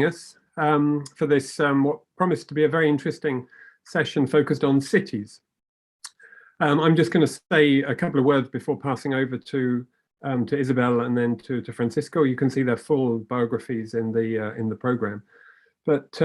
us for this, what promised to be a very interesting session focused on cities. I'm just going to say a couple of words before passing over to Isabelle and then to Francisco. You can see their full biographies in the program. But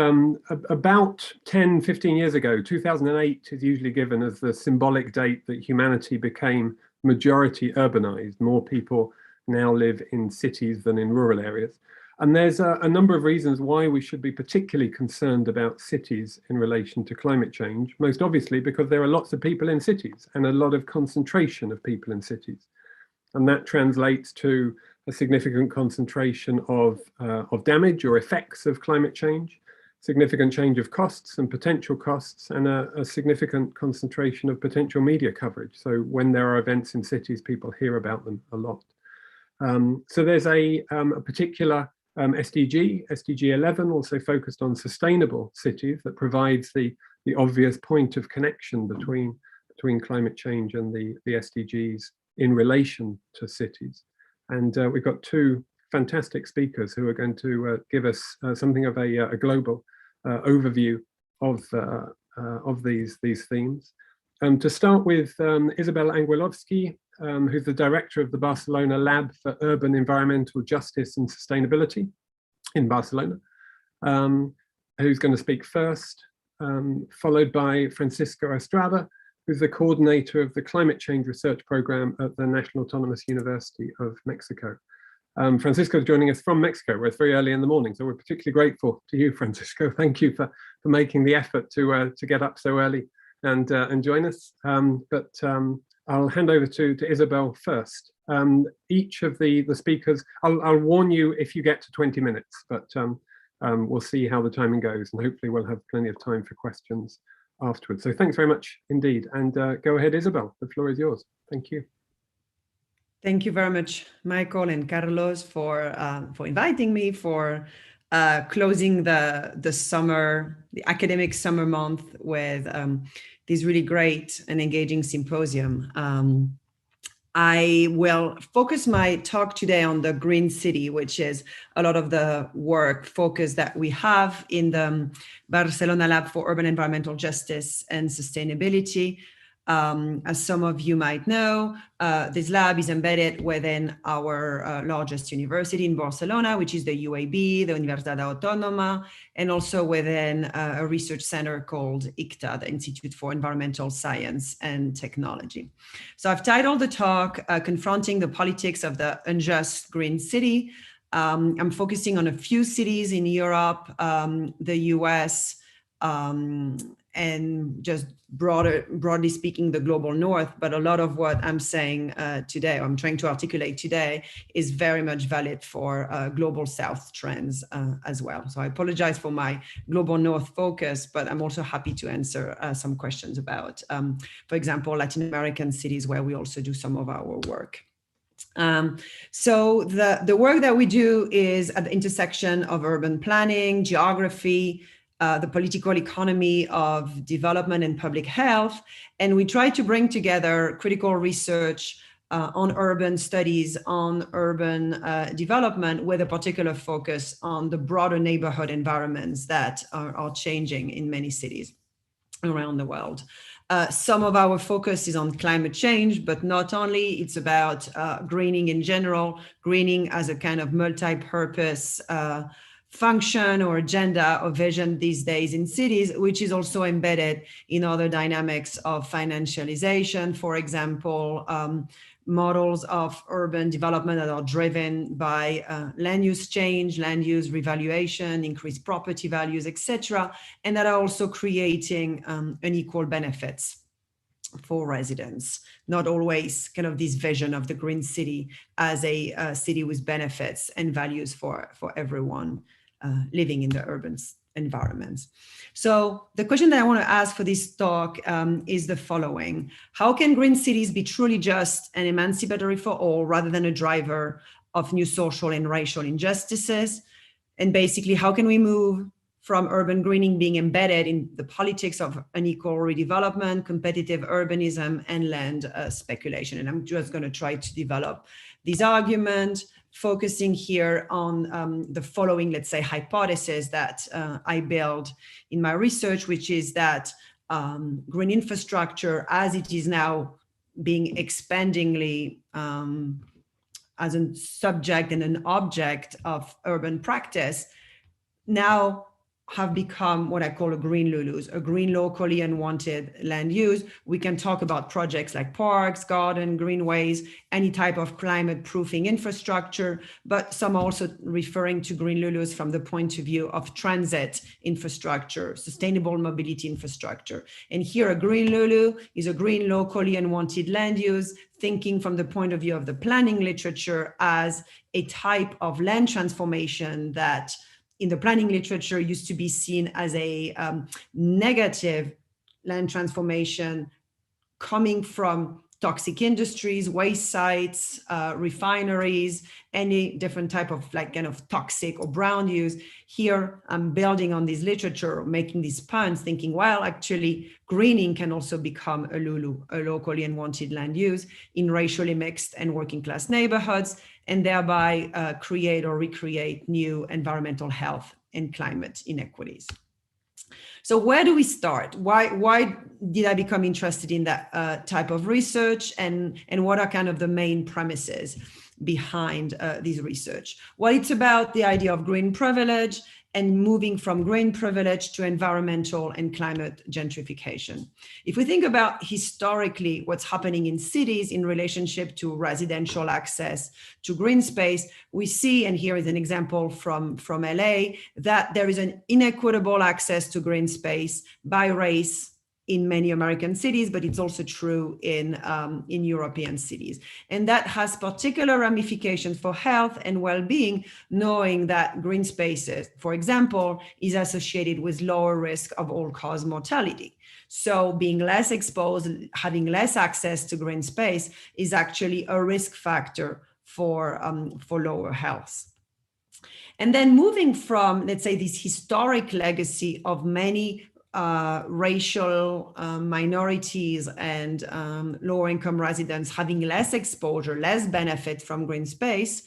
about 10, 15 years ago, 2008 is usually given as the symbolic date that humanity became majority urbanized. More people now live in cities than in rural areas. And there's a number of reasons why we should be particularly concerned about cities in relation to climate change. Most obviously because there are lots of people in cities and a lot of concentration of people in cities. And that translates to a significant concentration of damage or effects of climate change, significant change of costs and potential costs, and a significant concentration of potential media coverage. So when there are events in cities, people hear about them a lot. So there's a particular SDG 11, also focused on sustainable cities, that provides the obvious point of connection between climate change and the SDGs in relation to cities. And we've got two fantastic speakers who are going to give us something of a global overview of these themes. To start with, Isabelle Anguelovski, who's the director of the Barcelona Lab for Urban Environmental Justice and Sustainability in Barcelona, who's going to speak first, followed by Francisco Estrada, who's the coordinator of the Climate Change Research Program at the National Autonomous University of Mexico. Francisco is joining us from Mexico, where it's very early in the morning, so we're particularly grateful to you, Francisco. Thank you for making the effort to get up so early and join us. I'll hand over to Isabelle first. Each of the speakers, I'll warn you if you get to 20 minutes, but we'll see how the timing goes, and hopefully we'll have plenty of time for questions afterwards. So thanks very much indeed. And go ahead, Isabelle, the floor is yours. Thank you. Thank you very much, Michael and Carlos, for inviting me, for closing the academic summer month with this really great and engaging symposium. I will focus my talk today on the Green City, which is a lot of the work focus that we have in the Barcelona Lab for Urban Environmental Justice and Sustainability. As some of you might know, this lab is embedded within our largest university in Barcelona, which is the UAB, the Universitat Autònoma, and also within a research center called ICTA, the Institute for Environmental Science and Technology. So I've titled the talk, Confronting the Politics of the Unjust Green City. I'm focusing on a few cities in Europe, the US, and just broadly speaking, the global north. But a lot of what I'm saying today, or I'm trying to articulate today, is very much valid for global south trends as well. So I apologize for my global north focus, but I'm also happy to answer some questions about, for example, Latin American cities where we also do some of our work. So the work that we do is at the intersection of urban planning, geography, the political economy of development and public health. And we try to bring together critical research on urban studies, on urban development, with a particular focus on the broader neighborhood environments that are changing in many cities around the world. Some of our focus is on climate change, but not only. It's about greening in general, greening as a kind of multi-purpose function or agenda or vision these days in cities, which is also embedded in other dynamics of financialization. For example, models of urban development that are driven by land use change, land use revaluation, increased property values, etc., and that are also creating unequal benefits for residents. Not always kind of this vision of the green city as a city with benefits and values for everyone living in the urban environments. So the question that I want to ask for this talk is the following: how can green cities be truly just and emancipatory for all, rather than a driver of new social and racial injustices? And basically, how can we move from urban greening being embedded in the politics of unequal redevelopment, competitive urbanism, and land speculation? And I'm just going to try to develop this argument focusing here on the following, let's say, hypothesis that I build in my research, which is that green infrastructure, as it is now being expandingly as a subject and an object of urban practice, now have become what I call a green LULUs, a green locally unwanted land use. We can talk about projects like parks, garden, greenways, any type of climate proofing infrastructure, but some are also referring to green LULUs from the point of view of transit infrastructure, sustainable mobility infrastructure. And here a green LULU is a green locally unwanted land use, thinking from the point of view of the planning literature as a type of land transformation that in the planning literature used to be seen as a negative land transformation coming from toxic industries, waste sites, refineries, any different type of kind of toxic or brown use. Here I'm building on this literature, making these puns, thinking, well, actually greening can also become a LULU, a locally unwanted land use in racially mixed and working class neighborhoods, and thereby create or recreate new environmental health and climate inequities. So where do we start? Why did I become interested in that type of research, and what are kind of the main premises behind this research? Well, it's about the idea of green privilege and moving from green privilege to environmental and climate gentrification. If we think about historically what's happening in cities in relationship to residential access to green space, we see, and here is an example from LA, that there is an inequitable access to green space by race in many American cities, but it's also true in European cities. And that has particular ramifications for health and well-being, knowing that green spaces, for example, is associated with lower risk of all-cause mortality. So being less exposed, having less access to green space is actually a risk factor for lower health. And then moving from, let's say, this historic legacy of many racial minorities and lower income residents having less exposure, less benefit from green space,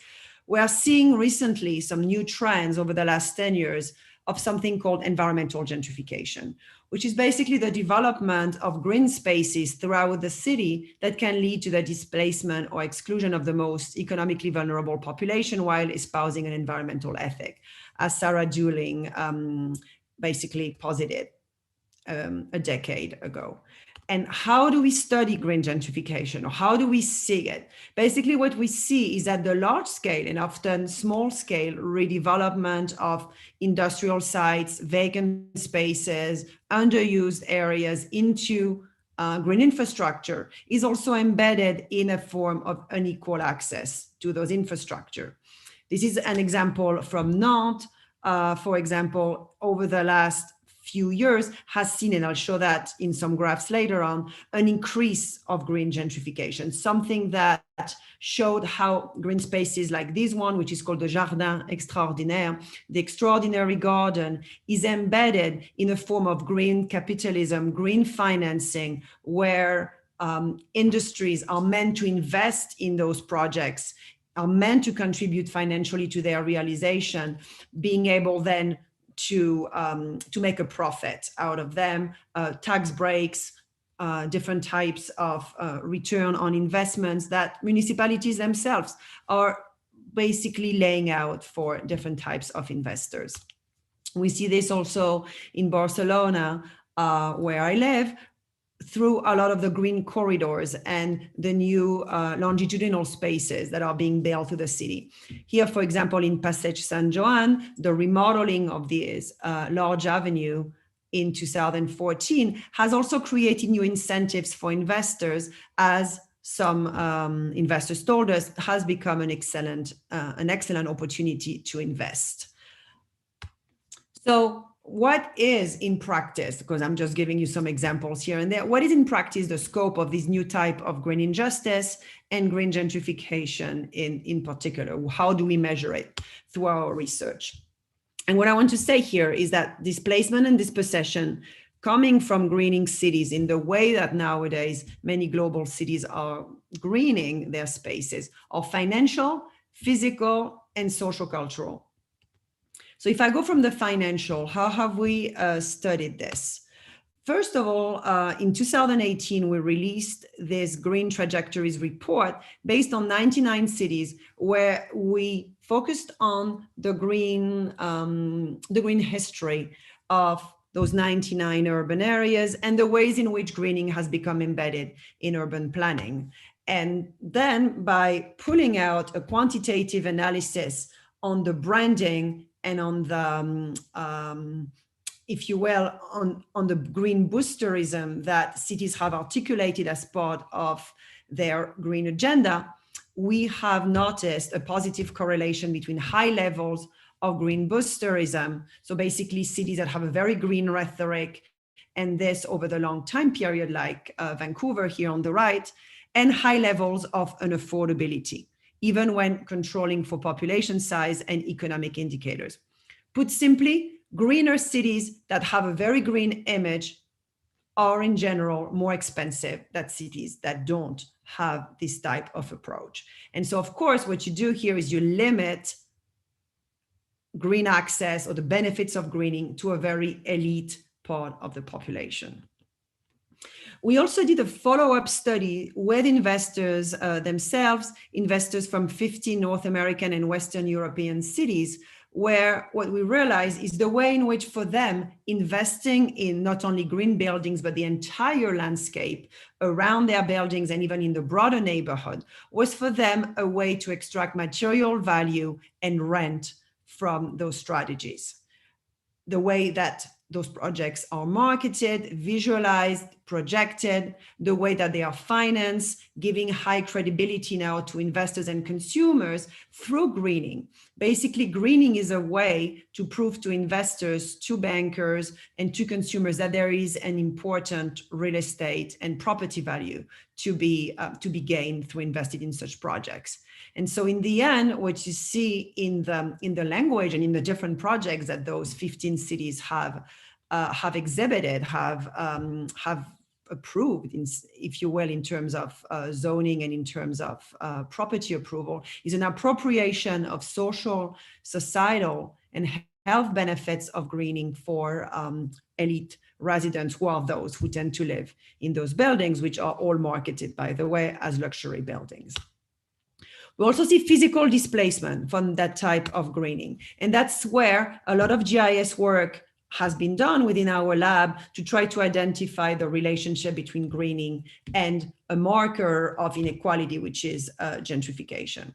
we are seeing recently some new trends over the last 10 years of something called environmental gentrification, which is basically the development of green spaces throughout the city that can lead to the displacement or exclusion of the most economically vulnerable population while espousing an environmental ethic, as Sarah Dooling basically posited a decade ago. And how do we study green gentrification, or how do we see it? Basically, what we see is that the large scale and often small scale redevelopment of industrial sites, vacant spaces, underused areas into green infrastructure is also embedded in a form of unequal access to those infrastructure. This is an example from Nantes, for example, over the last few years has seen, and I'll show that in some graphs later on, an increase of green gentrification, something that showed how green spaces like this one, which is called the Jardin Extraordinaire, the extraordinary garden, is embedded in a form of green capitalism, green financing, where industries are meant to invest in those projects, are meant to contribute financially to their realization, being able then to make a profit out of them, tax breaks, different types of return on investments that municipalities themselves are basically laying out for different types of investors. We see this also in Barcelona, where I live, through a lot of the green corridors and the new longitudinal spaces that are being built to the city. Here, for example, in Passeig Sant Joan, the remodeling of this large avenue in 2014 has also created new incentives for investors, as some investors told us has become an excellent opportunity to invest. So what is in practice, because I'm just giving you some examples here and there, what is in practice the scope of this new type of green injustice and green gentrification in particular? How do we measure it through our research? And what I want to say here is that displacement and dispossession coming from greening cities in the way that nowadays many global cities are greening their spaces are financial, physical, and social cultural. So if I go from the financial, how have we studied this? First of all, in 2018, we released this Green Trajectories report based on 99 cities where we focused on the green history of those 99 urban areas and the ways in which greening has become embedded in urban planning. And then by pulling out a quantitative analysis on the branding and on the if you will, on the green boosterism that cities have articulated as part of their green agenda, we have noticed a positive correlation between high levels of green boosterism. So basically cities that have a very green rhetoric, and this over the long time period, like Vancouver here on the right, and high levels of unaffordability, even when controlling for population size and economic indicators. Put simply, greener cities that have a very green image are in general more expensive than cities that don't have this type of approach. And so of course, what you do here is you limit green access or the benefits of greening to a very elite part of the population. We also did a follow-up study with investors themselves, investors from 50 North American and Western European cities, where what we realized is the way in which for them investing in not only green buildings, but the entire landscape around their buildings and even in the broader neighborhood was for them a way to extract material value and rent from those strategies. The way that those projects are marketed, visualized, projected, the way that they are financed, giving high credibility now to investors and consumers through greening. Basically, greening is a way to prove to investors, to bankers, and to consumers that there is an important real estate and property value to be gained through investing in such projects. And so in the end, what you see in the language and in the different projects that those 15 cities have exhibited, have approved, if you will, in terms of zoning and in terms of property approval, is an appropriation of social, societal, and health benefits of greening for elite residents, who are those who tend to live in those buildings, which are all marketed, by the way, as luxury buildings. We also see physical displacement from that type of greening. And that's where a lot of GIS work has been done within our lab to try to identify the relationship between greening and a marker of inequality, which is gentrification.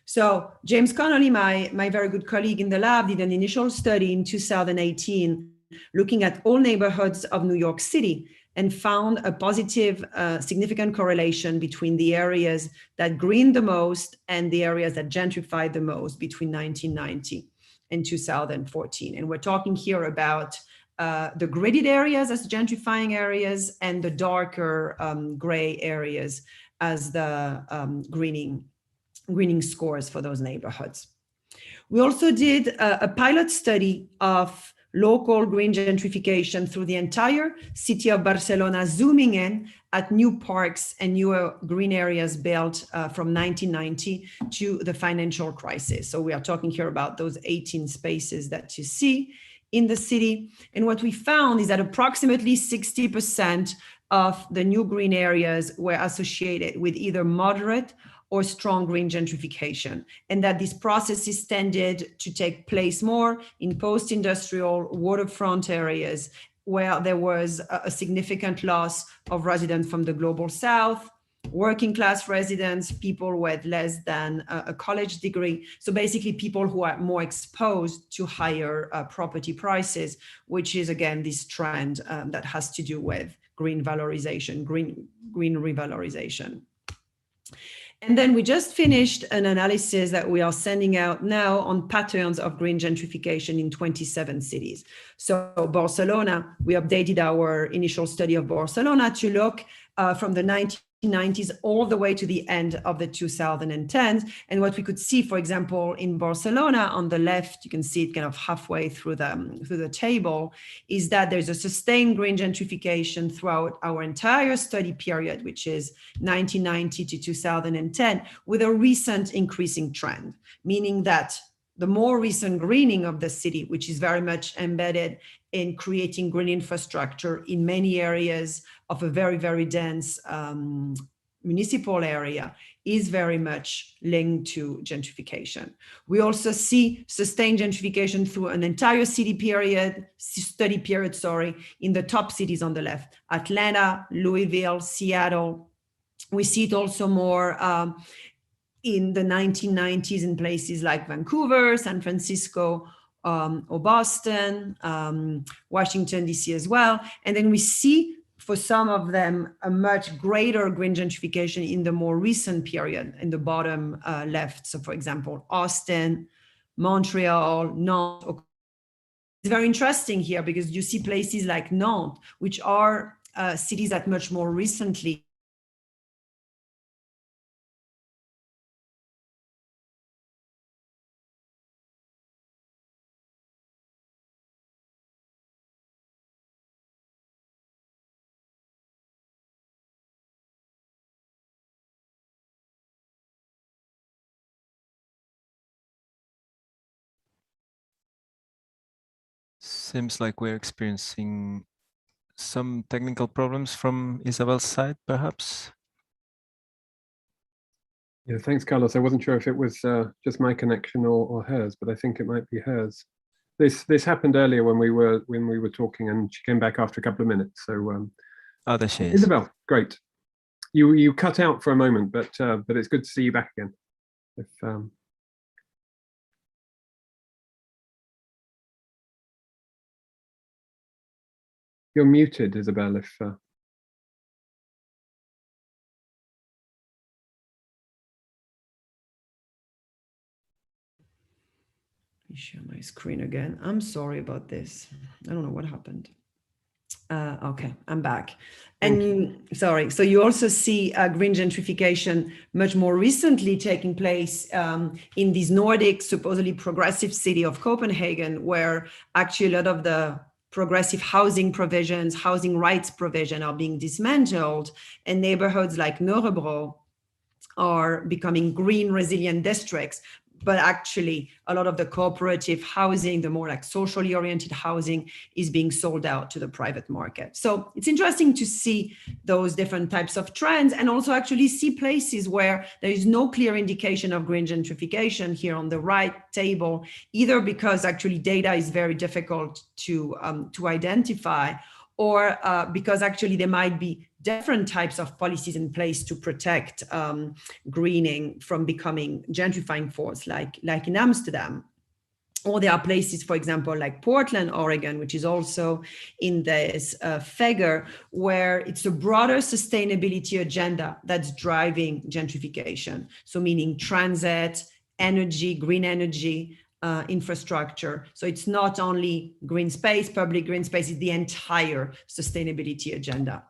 So James Connolly, my very good colleague in the lab, did an initial study in 2018 looking at all neighborhoods of New York City and found a positive, significant correlation between the areas that greened the most and the areas that gentrified the most between 1990 and 2014. And we're talking here about the gridded areas as gentrifying areas and the darker gray areas as the greening scores for those neighborhoods. We also did a pilot study of local green gentrification through the entire city of Barcelona, zooming in at new parks and newer green areas built from 1990 to the financial crisis. So we are talking here about those 18 spaces that you see in the city. And what we found is that approximately 60% of the new green areas were associated with either moderate or strong green gentrification, and that these processes tended to take place more in post-industrial waterfront areas where there was a significant loss of residents from the global south, working class residents, people with less than a college degree. So basically people who are more exposed to higher property prices, which is again this trend that has to do with green valorization, green revalorization. And then we just finished an analysis that we are sending out now on patterns of green gentrification in 27 cities. So Barcelona, we updated our initial study of Barcelona to look from the 1990s all the way to the end of the 2010s. And what we could see, for example, in Barcelona on the left, you can see it kind of halfway through the table, is that there's a sustained green gentrification throughout our entire study period, which is 1990 to 2010, with a recent increasing trend, meaning that the more recent greening of the city, which is very much embedded in creating green infrastructure in many areas of a very, very dense municipal area, is very much linked to gentrification. We also see sustained gentrification through an entire study period, in the top cities on the left: Atlanta, Louisville, Seattle. We see it also more in the 1990s in places like Vancouver, San Francisco, or Boston, Washington, DC as well. And then we see for some of them a much greater green gentrification in the more recent period in the bottom left. So for example, Austin, Montreal, Nantes. It's very interesting here because you see places like Nantes, which are cities that much more recently Seems like we're experiencing some technical problems from Isabelle's side, perhaps. Yeah, thanks, Carlos. I wasn't sure if it was just my connection or hers, but I think it might be hers. This happened earlier when we were talking, and she came back after a couple of minutes. So, oh, there she is. Isabelle, great. You cut out for a moment, but it's good to see you back again. If you're muted, Isabelle, if let me share my screen again. I'm sorry about this. I don't know what happened. Okay, I'm back. And sorry, so you also see green gentrification much more recently taking place in this Nordic, supposedly progressive city of Copenhagen, where actually a lot of the progressive housing provisions, housing rights provision are being dismantled, and neighborhoods like Nørrebro are becoming green resilient districts. But actually, a lot of the cooperative housing, the more like socially oriented housing, is being sold out to the private market. So it's interesting to see those different types of trends, and also actually see places where there is no clear indication of green gentrification here on the right table, either because actually data is very difficult to identify, or because actually there might be different types of policies in place to protect greening from becoming gentrifying force, like in Amsterdam. Or there are places, for example, like Portland, Oregon, which is also in this figure, where it's a broader sustainability agenda that's driving gentrification. So meaning transit, energy, green energy, infrastructure. So it's not only green space, public green space, it's the entire sustainability agenda.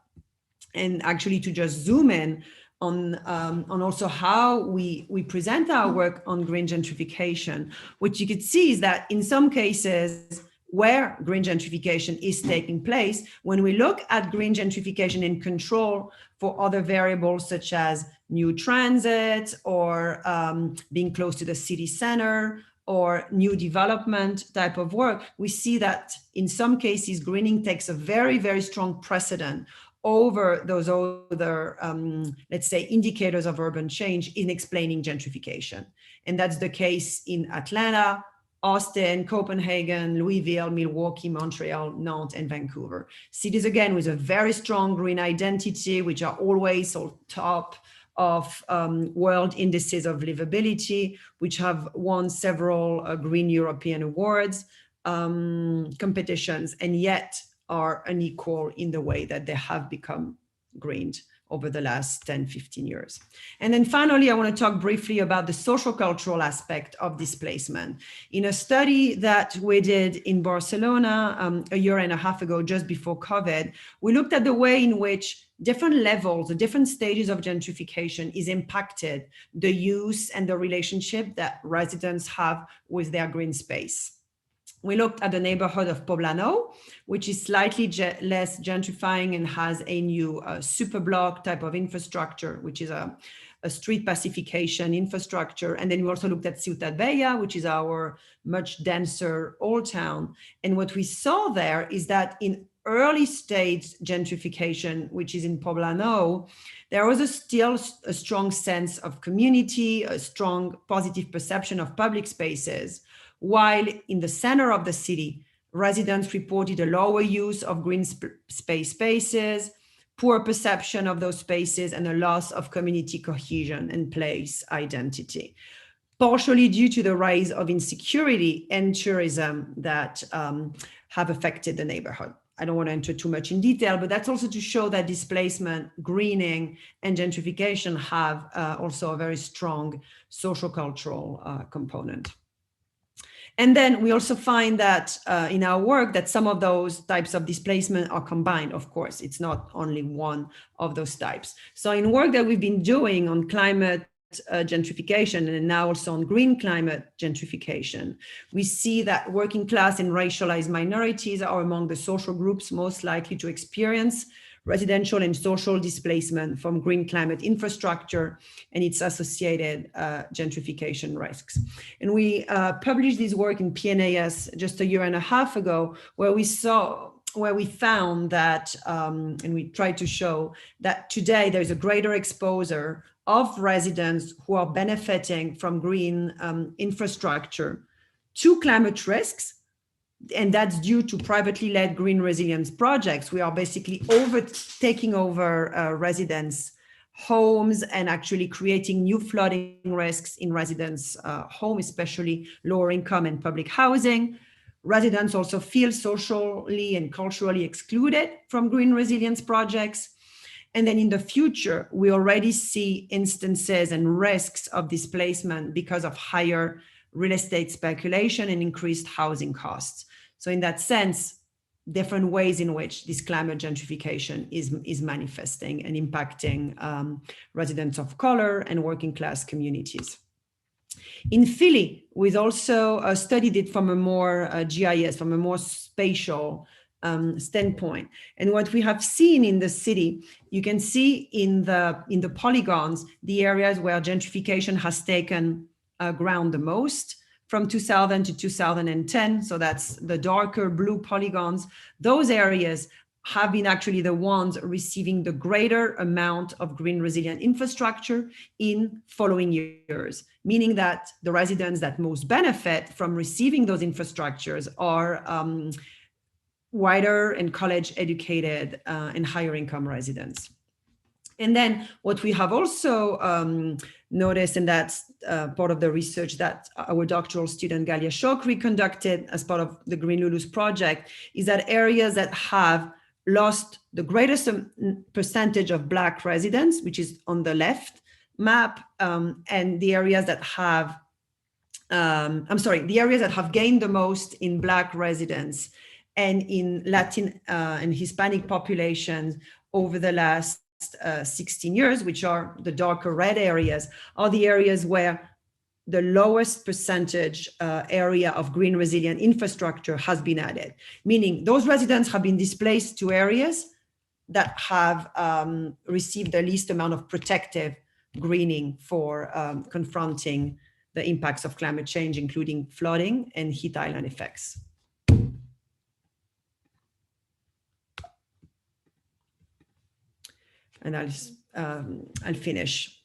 And actually to just zoom in on also how we present our work on green gentrification, what you could see is that in some cases where green gentrification is taking place, when we look at green gentrification in control for other variables such as new transit or being close to the city center or new development type of work, we see that in some cases greening takes a very, very strong precedent over those other, let's say, indicators of urban change in explaining gentrification. And that's the case in Atlanta, Austin, Copenhagen, Louisville, Milwaukee, Montreal, Nantes, and Vancouver. Cities, again, with a very strong green identity, which are always on top of world indices of livability, which have won several Green European Awards competitions, and yet are unequal in the way that they have become greened over the last 10, 15 years. And then finally, I want to talk briefly about the social cultural aspect of displacement. In a study that we did in Barcelona a year and a half ago, just before COVID, we looked at the way in which different levels, the different stages of gentrification is impacted the use and the relationship that residents have with their green space. We looked at the neighborhood of Poblano, which is slightly less gentrifying and has a new super block type of infrastructure, which is a street pacification infrastructure. And then we also looked at Ciutat Vella, which is our much denser old town. And what we saw there is that in early stage gentrification, which is in Poblano, there was still a strong sense of community, a strong positive perception of public spaces, while in the center of the city, residents reported a lower use of green spaces, poor perception of those spaces, and a loss of community cohesion and place identity, partially due to the rise of insecurity and tourism that have affected the neighborhood. I don't want to enter too much in detail, but that's also to show that displacement, greening, and gentrification have also a very strong social cultural component. And then we also find that in our work that some of those types of displacement are combined. Of course, it's not only one of those types. So in work that we've been doing on climate gentrification and now also on green climate gentrification, we see that working class and racialized minorities are among the social groups most likely to experience residential and social displacement from green climate infrastructure and its associated gentrification risks. And we published this work in PNAS just a year and a half ago, where we found that, and we tried to show that today there's a greater exposure of residents who are benefiting from green infrastructure to climate risks. And that's due to privately led green resilience projects. We are basically taking over residents' homes and actually creating new flooding risks in residents' homes, especially lower income and public housing. Residents also feel socially and culturally excluded from green resilience projects. And then in the future, we already see instances and risks of displacement because of higher real estate speculation and increased housing costs. So in that sense, different ways in which this climate gentrification is manifesting and impacting residents of color and working class communities. In Philly, we've also studied it from a more GIS, from a more spatial standpoint. And what we have seen in the city, you can see in the polygons, the areas where gentrification has taken ground the most from 2000 to 2010. So that's the darker blue polygons. Those areas have been actually the ones receiving the greater amount of green resilient infrastructure in following years, meaning that the residents that most benefit from receiving those infrastructures are wider and college educated and higher income residents. And then what we have also noticed, and that's part of the research that our doctoral student Galia Chokri conducted as part of the Green Lulus project, is that areas that have lost the greatest percentage of Black residents, which is on the left map, and the areas that have, the areas that have gained the most in Black residents and in Latin and Hispanic populations over the last 16 years, which are the darker red areas, are the areas where the lowest percentage area of green resilient infrastructure has been added, meaning those residents have been displaced to areas that have received the least amount of protective greening for confronting the impacts of climate change, including flooding and heat island effects. And I'll finish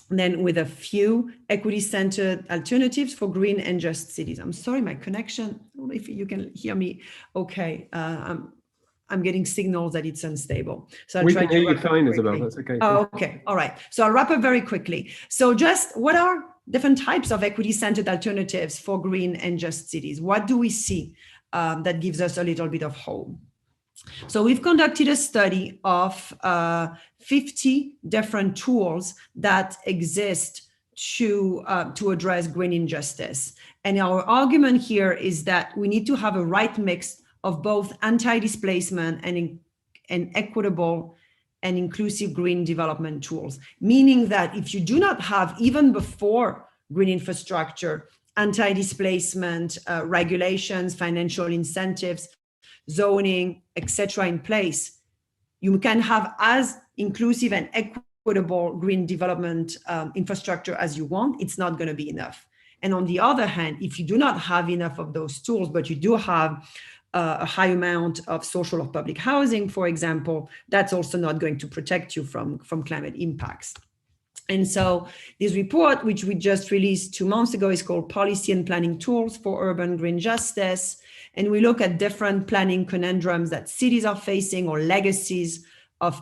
then with a few equity-centered alternatives for green and just cities. I'm sorry, my connection, I don't know if you can hear me okay. I'm getting signals that it's unstable. So I'll we try can hear to you fine, Isabelle, that's okay. Oh, okay, all right. So I'll wrap up very quickly. So just what are different types of equity-centered alternatives for green and just cities? What do we see that gives us a little bit of hope? So we've conducted a study of 50 different tools that exist to address green injustice. And our argument here is that we need to have a right mix of both anti-displacement and equitable and inclusive green development tools, meaning that if you do not have, even before green infrastructure, anti-displacement regulations, financial incentives, zoning, etc. in place, you can have as inclusive and equitable green development infrastructure as you want. It's not going to be enough. And on the other hand, if you do not have enough of those tools, but you do have a high amount of social or public housing, for example, that's also not going to protect you from climate impacts. And so this report, which we just released 2 months ago, is called Policy and Planning Tools for Urban Green Justice. And we look at different planning conundrums that cities are facing or legacies of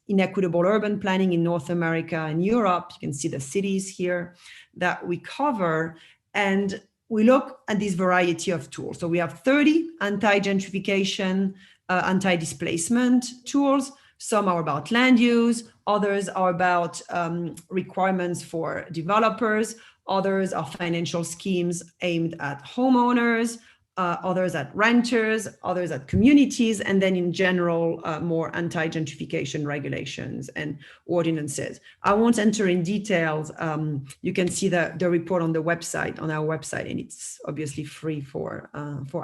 inequitable urban planning in North America and Europe. You can see the cities here that we cover. And we look at this variety of tools. So we have 30 anti-gentrification, anti-displacement tools. Some are about land use, others are about requirements for developers, others are financial schemes aimed at homeowners, others at renters, others at communities, and then in general, more anti-gentrification regulations and ordinances. I won't enter in details. You can see the report on the website, on our website, and it's obviously free for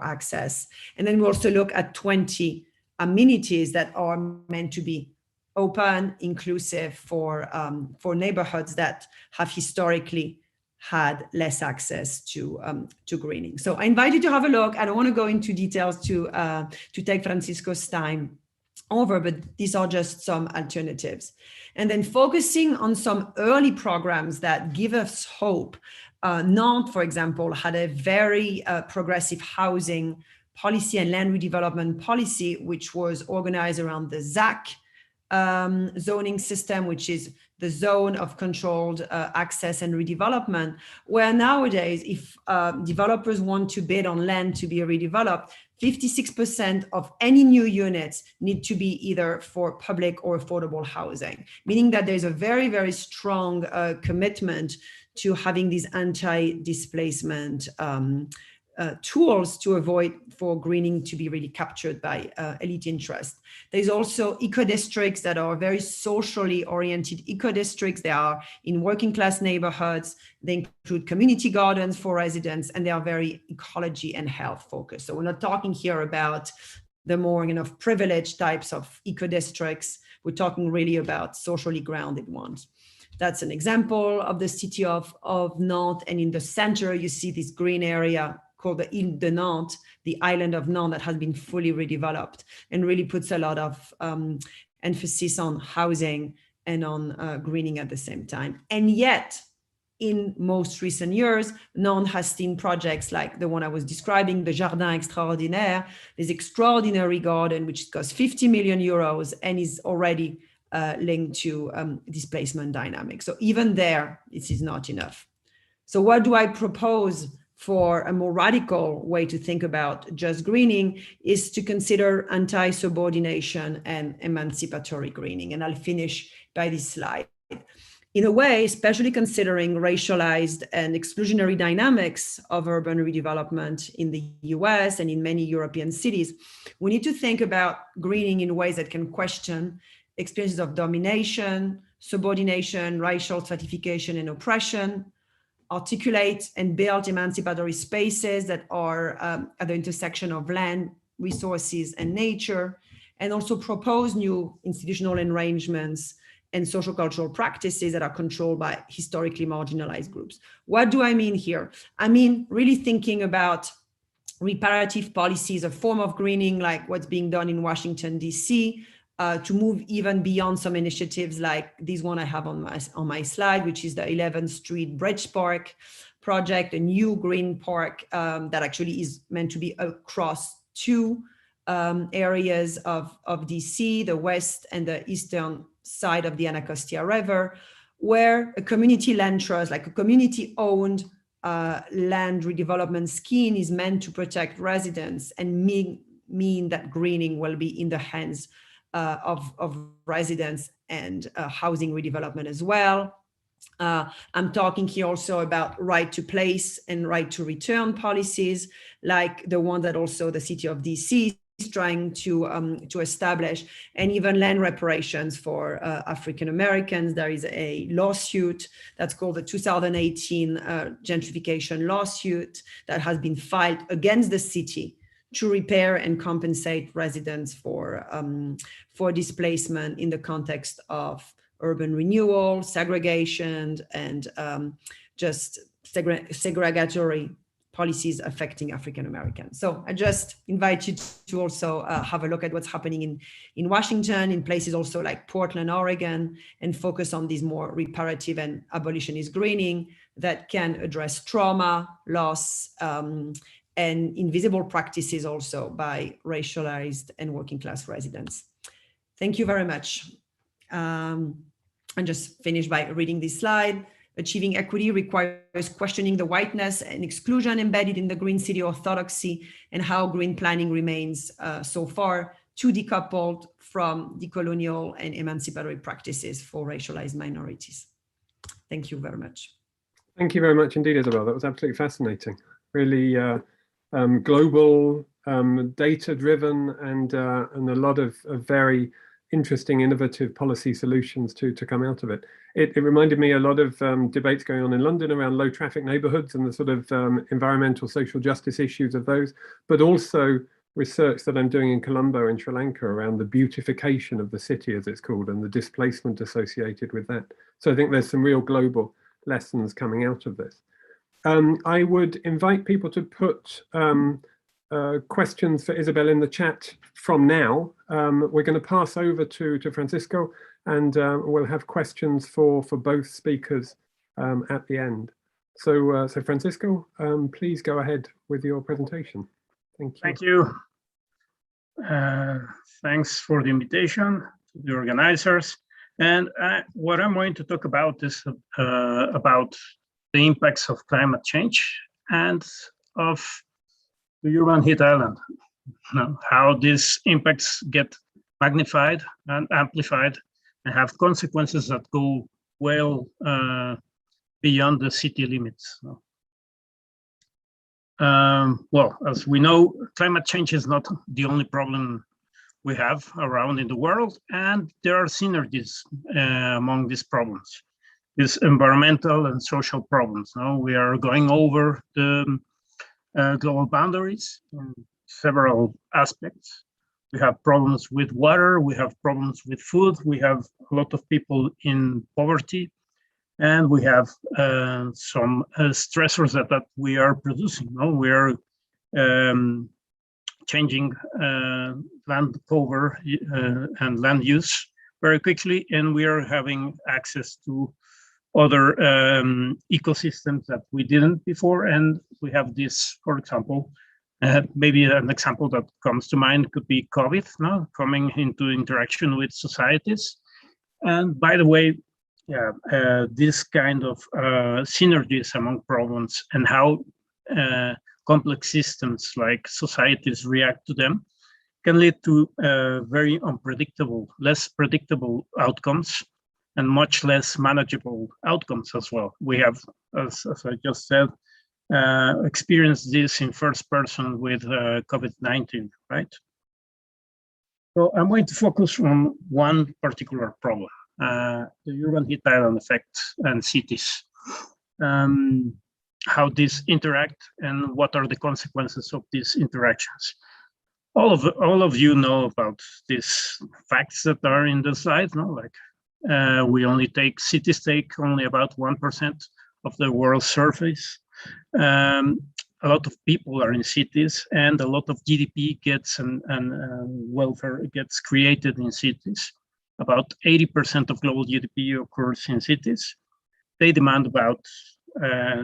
access. And then we also look at 20 amenities that are meant to be open, inclusive for neighborhoods that have historically had less access to greening. So I invite you to have a look. I don't want to go into details to take Francisco's time over, but these are just some alternatives. And then focusing on some early programs that give us hope. Nantes, for example, had a very progressive housing policy and land redevelopment policy, which was organized around the ZAC zoning system, which is the zone of controlled access and redevelopment, where nowadays, if developers want to bid on land to be redeveloped, 56% of any new units need to be either for public or affordable housing, meaning that there's a very, very strong commitment to having these anti-displacement tools to avoid for greening to be really captured by elite interest. There's also eco-districts that are very socially oriented eco-districts. They are in working class neighborhoods. They include community gardens for residents, and they are very ecology and health focused. So we're not talking here about the more privileged types of eco-districts. We're talking really about socially grounded ones. That's an example of the city of Nantes. And in the center, you see this green area called the Ile de Nantes, the island of Nantes, that has been fully redeveloped and really puts a lot of emphasis on housing and on greening at the same time. And yet, in most recent years, Nantes has seen projects like the one I was describing, the Jardin Extraordinaire, this extraordinary garden, which costs 50 million euros and is already linked to displacement dynamics. So even there, this is not enough. So what do I propose for a more radical way to think about just greening is to consider anti-subordination and emancipatory greening. And I'll finish by this slide. In a way, especially considering racialized and exclusionary dynamics of urban redevelopment in the US and in many European cities, we need to think about greening in ways that can question experiences of domination, subordination, racial stratification, and oppression, articulate and build emancipatory spaces that are at the intersection of land, resources, and nature, and also propose new institutional arrangements and social cultural practices that are controlled by historically marginalized groups. What do I mean here? I mean, really thinking about reparative policies, a form of greening like what's being done in Washington, DC, to move even beyond some initiatives like this one I have on my slide, which is the 11th Street Bridge Park project, a new green park that actually is meant to be across two areas of DC, the west and the eastern side of the Anacostia River, where a community land trust, like a community-owned land redevelopment scheme, is meant to protect residents and mean that greening will be in the hands of residents and housing redevelopment as well. I'm talking here also about right to place and right to return policies, like the one that also the city of DC is trying to establish, and even land reparations for African Americans. There is a lawsuit that's called the 2018 gentrification lawsuit that has been filed against the city to repair and compensate residents for displacement in the context of urban renewal, segregation, and just segregatory policies affecting African Americans. So I just invite you to also have a look at what's happening in Washington, in places also like Portland, Oregon, and focus on these more reparative and abolitionist greening that can address trauma, loss, and invisible practices also by racialized and working class residents. Thank you very much. And just finish by reading this slide. Achieving equity requires questioning the whiteness and exclusion embedded in the green city orthodoxy and how green planning remains so far too decoupled from decolonial and emancipatory practices for racialized minorities. Thank you very much. Thank you very much indeed, Isabelle. That was absolutely fascinating. Really global, data-driven, and a lot of very interesting, innovative policy solutions to come out of it. It reminded me a lot of debates going on in London around low traffic neighborhoods and the sort of environmental social justice issues of those, but also research that I'm doing in Colombo in Sri Lanka around the beautification of the city, as it's called, and the displacement associated with that. So I think there's some real global lessons coming out of this. I would invite people to put questions for Isabelle in the chat from now. We're going to pass over to Francisco, and we'll have questions for both speakers at the end. So Francisco, please go ahead with your presentation. Thank you. Thank you. Thanks for the invitation to the organizers. And what I'm going to talk about is about the impacts of climate change and of the urban heat island, how these impacts get magnified and amplified and have consequences that go well beyond the city limits. Well, as we know, climate change is not the only problem we have around in the world, and there are synergies among these problems, these environmental and social problems. Now we are going over the global boundaries in several aspects. We have problems with water, we have problems with food, we have a lot of people in poverty, and we have some stressors that we are producing. We are changing land cover and land use very quickly, and we are having access to other ecosystems that we didn't before. And we have this, for example, maybe an example that comes to mind could be COVID now coming into interaction with societies. And by the way, this kind of synergies among problems and how complex systems like societies react to them can lead to very unpredictable, less predictable outcomes and much less manageable outcomes as well. We have, as I just said, experienced this in first person with COVID-19, right? So I'm going to focus on one particular problem, the urban heat island effect and cities, how these interact and what are the consequences of these interactions. All of you know about these facts that are in the slide, no? Like cities take only about 1% of the world's surface. A lot of people are in cities, and a lot of GDP gets and welfare gets created in cities. About 80% of global GDP occurs in cities. They demand about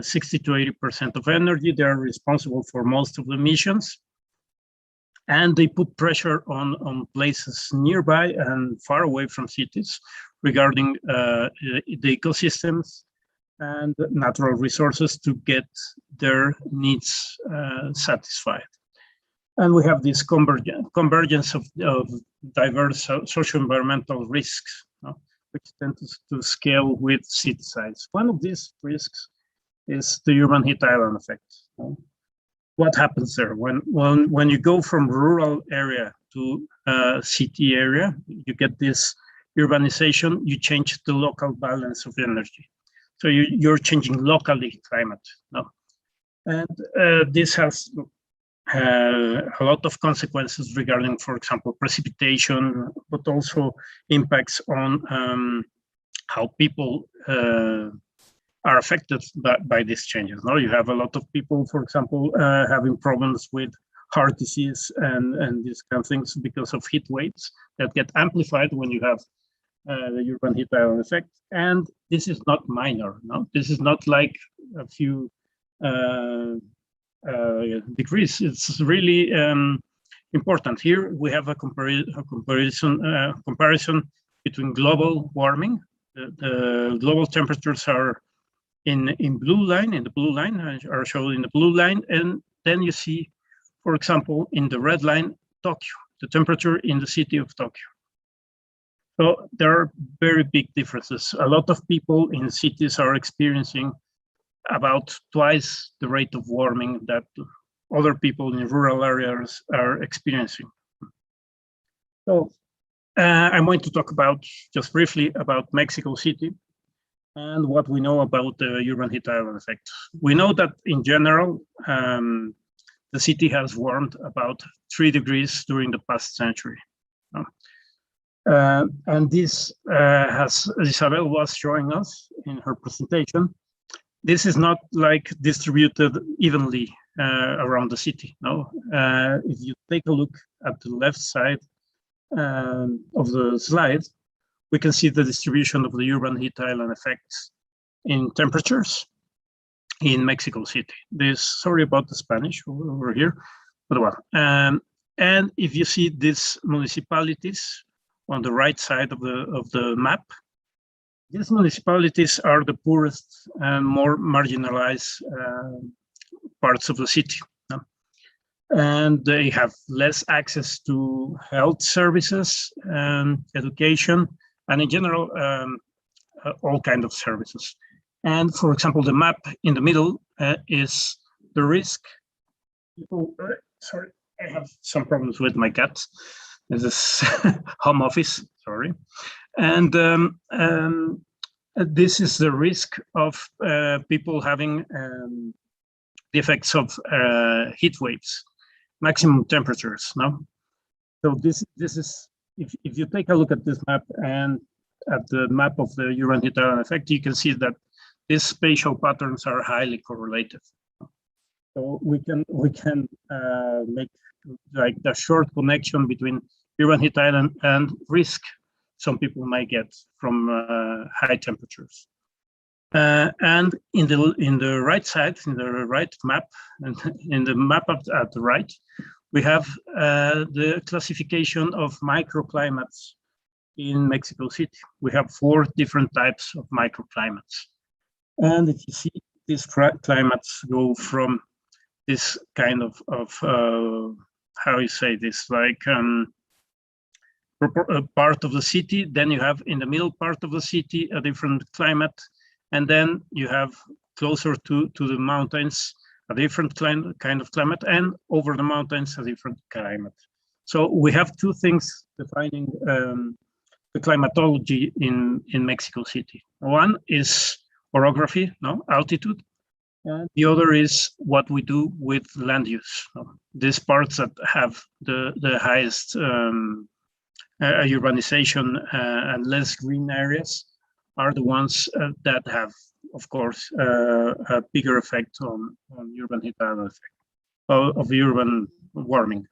60 to 80% of energy. They are responsible for most of the emissions. And they put pressure on places nearby and far away from cities regarding the ecosystems and natural resources to get their needs satisfied. And we have this convergence of diverse socio-environmental risks, which tend to scale with city size. One of these risks is the urban heat island effect. What happens there when you go from rural area to city area? You get this urbanization. You change the local balance of energy, so you're changing locally climate. And this has a lot of consequences regarding, for example, precipitation, but also impacts on how people are affected by these changes. Now you have a lot of people, for example, having problems with heart disease and these kind of things because of heat waves that get amplified when you have the urban heat island effect. And this is not minor. No, this is not like a few degrees. It's really important. Here we have a comparison between global warming. The global temperatures are in blue line, are shown in the blue line, and then you see, for example, in the red line, Tokyo, the temperature in the city of Tokyo. So there are very big differences. A lot of people in cities are experiencing about twice the rate of warming that other people in rural areas are experiencing. So I'm going to talk about, just briefly, about Mexico City and what we know about the urban heat island effect. We know that in general, the city has warmed about 3 degrees during the past century. And this, as Isabelle was showing us in her presentation, this is not like distributed evenly around the city. No, if you take a look at the left side of the slide, we can see the distribution of the urban heat island effects in temperatures in Mexico City. Sorry about the Spanish over here, but well. And if you see these municipalities on the right side of the map, these municipalities are the poorest and more marginalized parts of the city. And they have less access to health services, education, and in general, all kinds of services. And for example, the map in the middle is the risk. Sorry, I have some problems with my cat. This is home office, sorry. And this is the risk of people having the effects of heat waves, maximum temperatures. No, so this is if you take a look at this map and at the map of the urban heat island effect, you can see that these spatial patterns are highly correlated. So we can make like the short connection between urban heat island and risk some people might get from high temperatures. And in the right side, in the right map, and in the map at the right, we have the classification of microclimates in Mexico City. We have 4 different types of microclimates. And if you see, these climates go from this kind of how you say this, like part of the city, then you have in the middle part of the city a different climate, and then you have closer to the mountains a different kind of climate, and over the mountains a different climate. So we have 2 things defining the climatology in Mexico City. One is orography, altitude, and the other is what we do with land use. These parts that have the highest urbanization and less green areas are the ones that have, of course, a bigger effect on urban heat island effect of urban warming.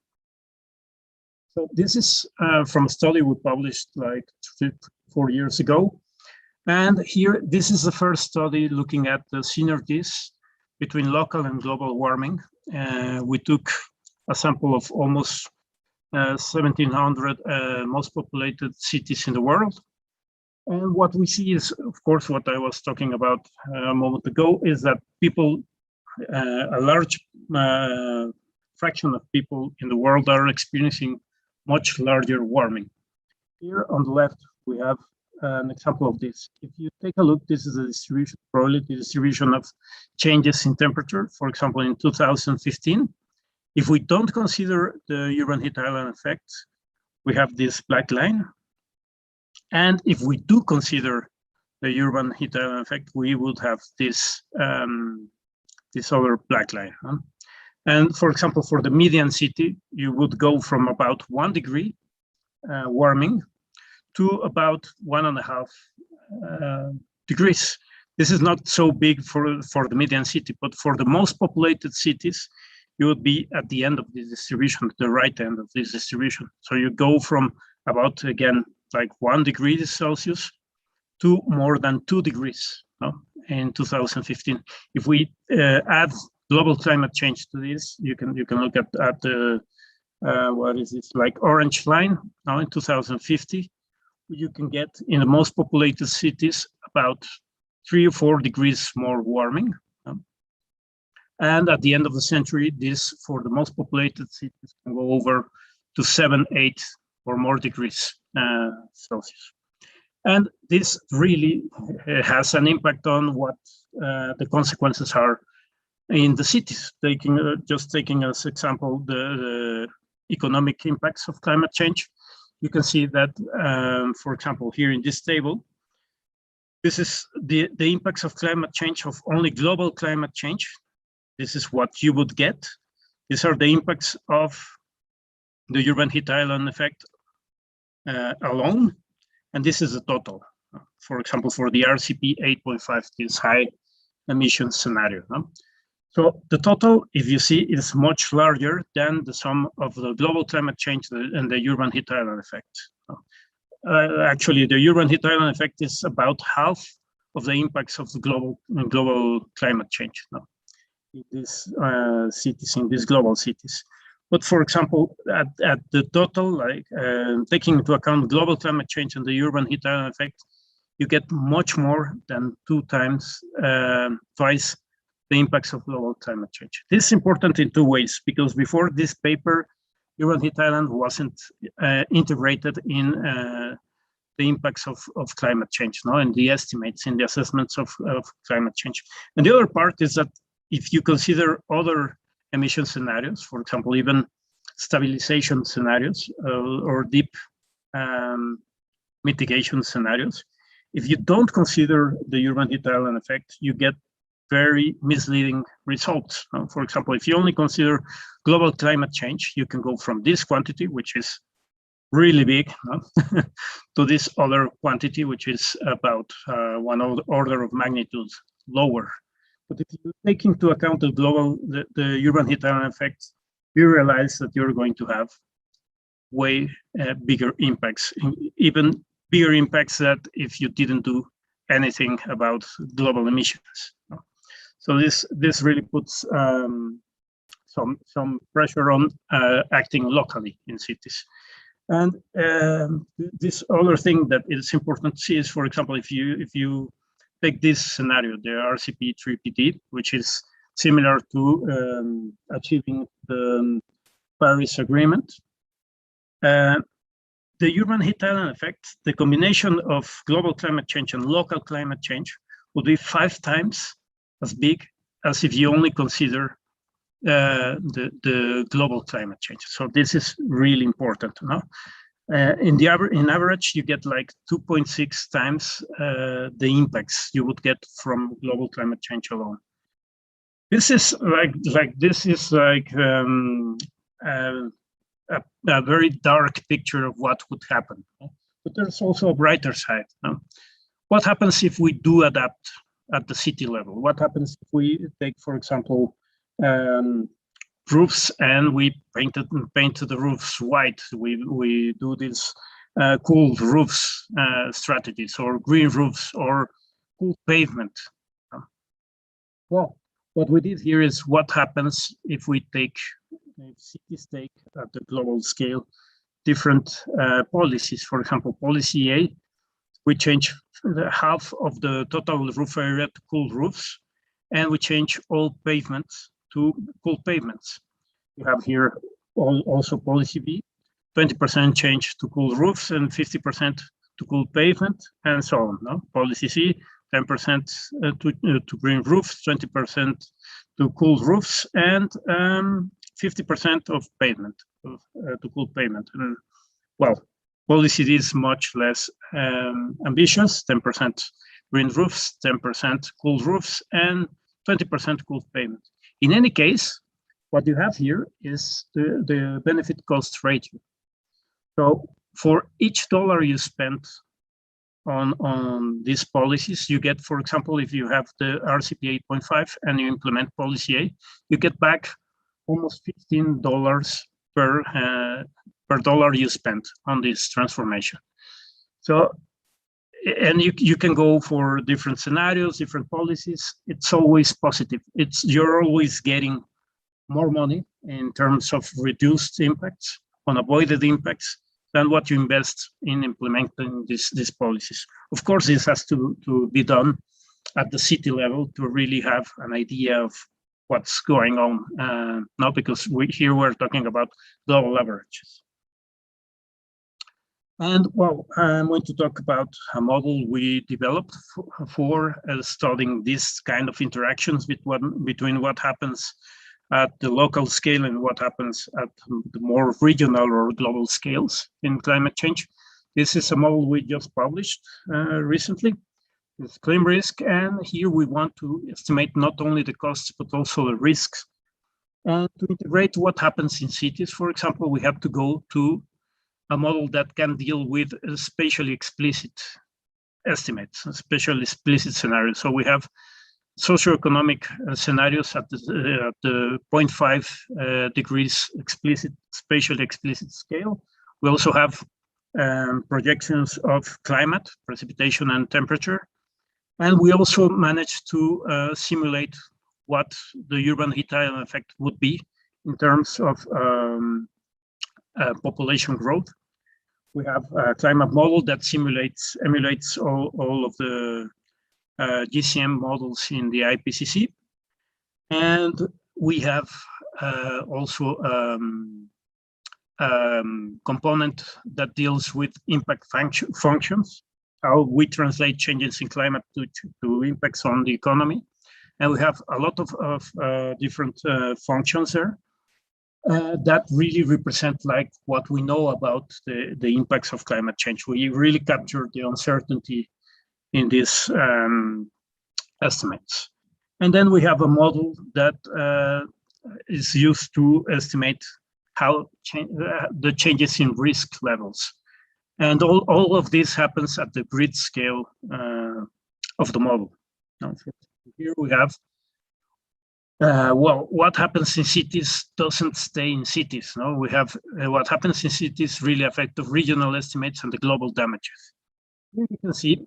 So this is from a study we published like 4 years ago. And here, this is the first study looking at the synergies between local and global warming. We took a sample of almost 1,700 most populated cities in the world. And what we see is, of course, what I was talking about a moment ago, is that people, a large fraction of people in the world are experiencing much larger warming. Here on the left, we have an example of this. If you take a look, this is a distribution, probability distribution of changes in temperature, for example, in 2015. If we don't consider the urban heat island effect, we have this black line. And if we do consider the urban heat island effect, we would have this, this other black line. And for example, for the median city, you would go from about 1 degree warming to about 1.5 degrees. This is not so big for the median city, but for the most populated cities, you would be at the end of this distribution, the right end of this distribution. So you go from about, again, like 1 degree Celsius to more than 2 degrees in 2015. If we add global climate change to this, you can look at the what is this, like orange line now in 2050. You can get in the most populated cities about 3 or 4 degrees more warming. And at the end of the century, this for the most populated cities can go over to 7, 8 or more degrees Celsius. And this really has an impact on what the consequences are in the cities. Just taking as example the economic impacts of climate change, you can see that, for example, here in this table, this is the impacts of climate change, of only global climate change. This is what you would get. These are the impacts of the urban heat island effect alone. And this is the total, for example, for the RCP 8.5, this high emission scenario. So the total, if you see, is much larger than the sum of the global climate change and the urban heat island effect. Actually, the urban heat island effect is about half of the impacts of the global climate change in these cities, in these global cities. But for example, at the total, like taking into account global climate change and the urban heat island effect, you get much more than twice the impacts of global climate change. This is important in 2 ways, because before this paper, urban heat island wasn't integrated in the impacts of climate change, and the estimates in the assessments of climate change. And the other part is that if you consider other emission scenarios, for example, even stabilization scenarios or deep mitigation scenarios, if you don't consider the urban heat island effect, you get very misleading results. For example, if you only consider global climate change, you can go from this quantity, which is really big, to this other quantity, which is about 1 order of magnitude lower. But if you take into account the urban heat island effect, you realize that you're going to have way bigger impacts, even bigger impacts that if you didn't do anything about global emissions. So this really puts some pressure on acting locally in cities. And this other thing that is important to see is, for example, if you take this scenario, the RCP 3PD, which is similar to achieving the Paris Agreement. The urban heat island effect, the combination of global climate change and local climate change would be 5 times as big as if you only consider the global climate change. So this is really important. In average, you get like 2.6 times the impacts you would get from global climate change alone. This is a very dark picture of what would happen. But there's also a brighter side. What happens if we do adapt at the city level? What happens if we take, for example, roofs and we paint the roofs white? We do this cool roofs strategies, or green roofs, or cool pavement. Well, what we did here is what happens if cities take at the global scale different policies. For example, policy A, we change half of the total roof area to cool roofs, and we change all pavements to cool pavements. You have here also policy B, 20% change to cool roofs and 50% to cool pavement, and so on. No? Policy C, 10% to green roofs, 20% to cool roofs, and 50% of pavement, to cool pavement. And, well, policy D is much less ambitious, 10% green roofs, 10% cool roofs, and 20% cool pavement. In any case, what you have here is the benefit cost ratio. So for each dollar you spend on these policies, you get, for example, if you have the RCP 8.5 and you implement policy A, you get back almost $15 per dollar you spent on this transformation. So, and you can go for different scenarios, different policies. It's always positive. You're always getting more money in terms of reduced impacts, on avoided impacts, than what you invest in implementing these policies. Of course, this has to be done at the city level to really have an idea of what's going on, not because here we're talking about global averages. And well, I'm going to talk about a model we developed for studying this kind of interactions between what happens at the local scale and what happens at the more regional or global scales in climate change. This is a model we just published recently. It's claim risk, and here we want to estimate not only the costs but also the risks. And to integrate what happens in cities, for example, we have to go to a model that can deal with spatially explicit estimates, spatially explicit scenarios. So we have socioeconomic scenarios at the 0.5 degrees explicit, spatially explicit scale. We also have projections of climate, precipitation, and temperature. And we also managed to simulate what the urban heat island effect would be in terms of population growth. We have a climate model that emulates all of the GCM models in the IPCC. And we have also component that deals with impact functions, how we translate changes in climate to impacts on the economy. And we have a lot of different functions there that really represent like what we know about the impacts of climate change. We really capture the uncertainty in these estimates. And then we have a model that is used to estimate how the changes in risk levels. And all of this happens at the grid scale of the model. Now, here we have, well, what happens in cities doesn't stay in cities. No, we have what happens in cities really affect the regional estimates and the global damages. Here you can see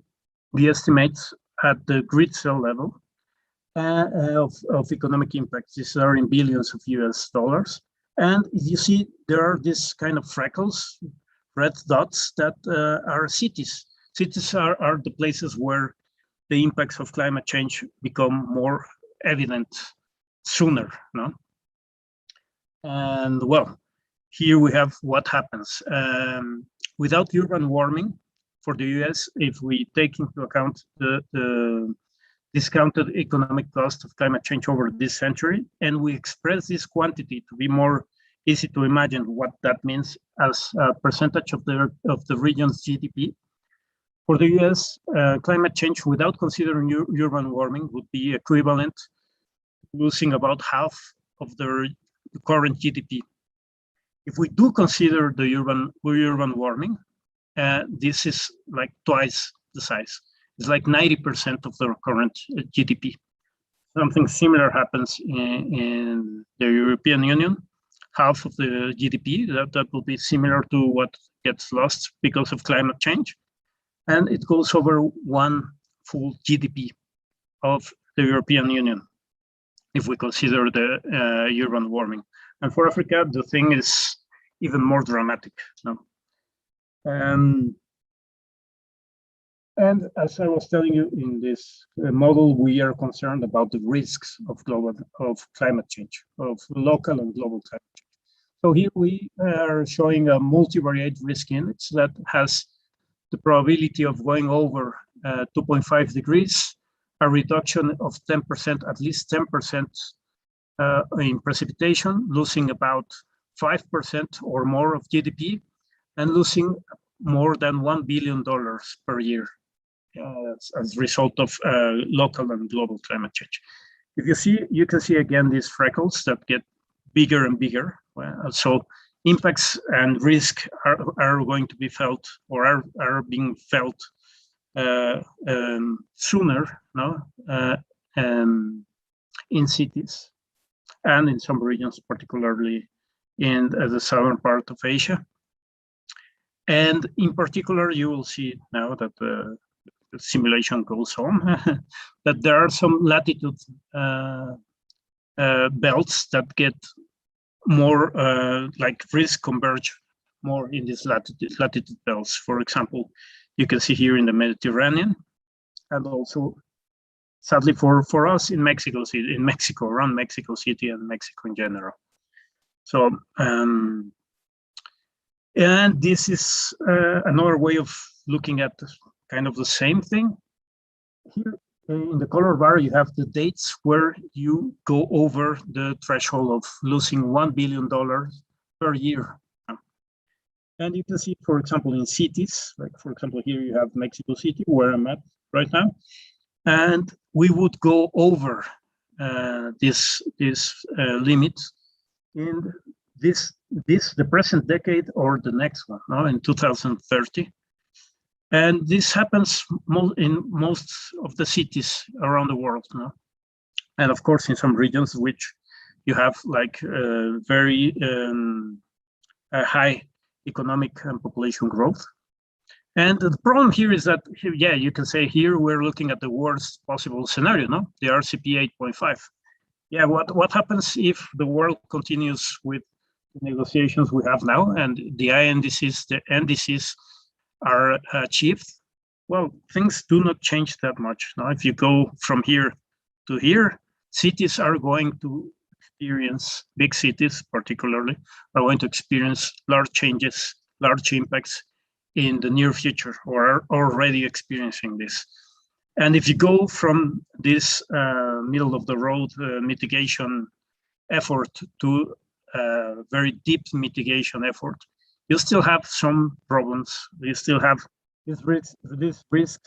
the estimates at the grid cell level of economic impacts. These are in billions of US dollars. And you see there are these kind of freckles, red dots that are cities. Cities are the places where the impacts of climate change become more evident sooner, no? And well, here we have what happens. Without urban warming for the US, if we take into account the discounted economic cost of climate change over this century, and we express this quantity to be more easy to imagine what that means as a percentage of the region's GDP. For the US, climate change without considering urban warming would be equivalent to losing about half of the current GDP. If we do consider the urban warming, this is like twice the size. It's like 90% of the current GDP. Something similar happens in the European Union. Half of the GDP, that will be similar to what gets lost because of climate change. And it goes over one full GDP of the European Union, if we consider the urban warming. And for Africa, the thing is even more dramatic. No? And as I was telling you, in this model, we are concerned about the risks of climate change, of local and global climate change. So here we are showing a multivariate risk index that has the probability of going over 2.5 degrees, a reduction of 10%, at least 10% in precipitation, losing about 5% or more of GDP, and losing more than $1 billion per year as a result of local and global climate change. If you see, you can see again these freckles that get bigger and bigger. So impacts and risk are going to be felt, or are being felt sooner, in cities and in some regions, particularly in the southern part of Asia. And in particular, you will see now that the simulation goes on, that there are some latitude belts that get more like risk converge more in these latitude belts. For example, you can see here in the Mediterranean, and also sadly for us in Mexico City, around Mexico City and Mexico in general. So and this is another way of looking at kind of the same thing. Here in the color bar, you have the dates where you go over the threshold of losing $1 billion per year. And you can see, for example, in cities, like for example, here you have Mexico City, where I'm at right now. And we would go over this limit in the present decade or the next one, in 2030. And this happens in most of the cities around the world, and of course in some regions which you have like very high economic and population growth. And the problem here is that, yeah, you can say here we're looking at the worst possible scenario, the RCP 8.5. Yeah, what happens if the world continues with the negotiations we have now and the NDCs are achieved? Well, things do not change that much. Now, if you go from here to here, cities are going to experience, big cities particularly, are going to experience large changes, large impacts in the near future, or are already experiencing this. And if you go from this middle of the road mitigation effort to very deep mitigation effort, you still have some problems. You still have this risk. This risk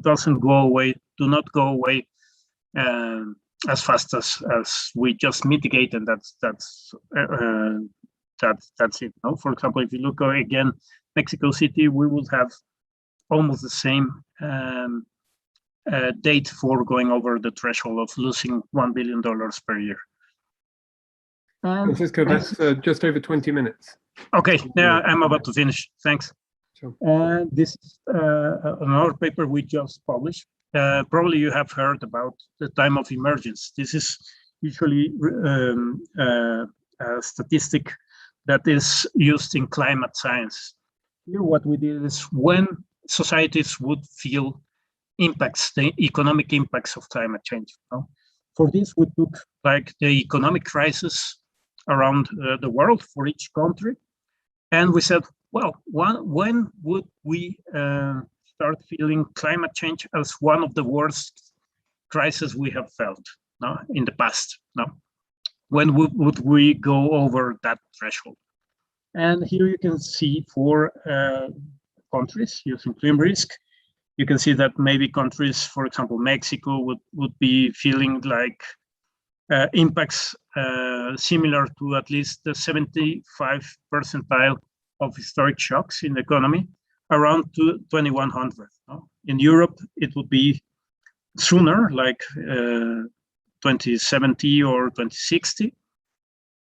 doesn't go away, do not go away as fast as we just mitigate, and that's it. For example, if you look again, Mexico City, we would have almost the same date for going over the threshold of losing $1 billion per year. Francisco, that's just over 20 minutes. Okay, yeah, I'm about to finish. Thanks. Sure. This is another paper we just published. Probably you have heard about the time of emergence. This is usually a statistic that is used in climate science. Here what we did is when societies would feel impacts, the economic impacts of climate change. For this, we took like the economic crisis around the world for each country. And we said, well, when would we start feeling climate change as one of the worst crises we have felt in the past? When would we go over that threshold? And here you can see for countries using ClimRisk, you can see that maybe countries, for example, Mexico would be feeling like impacts similar to at least the 75th percentile of historic shocks in the economy, around 2100. In Europe, it would be sooner, like 2070 or 2060.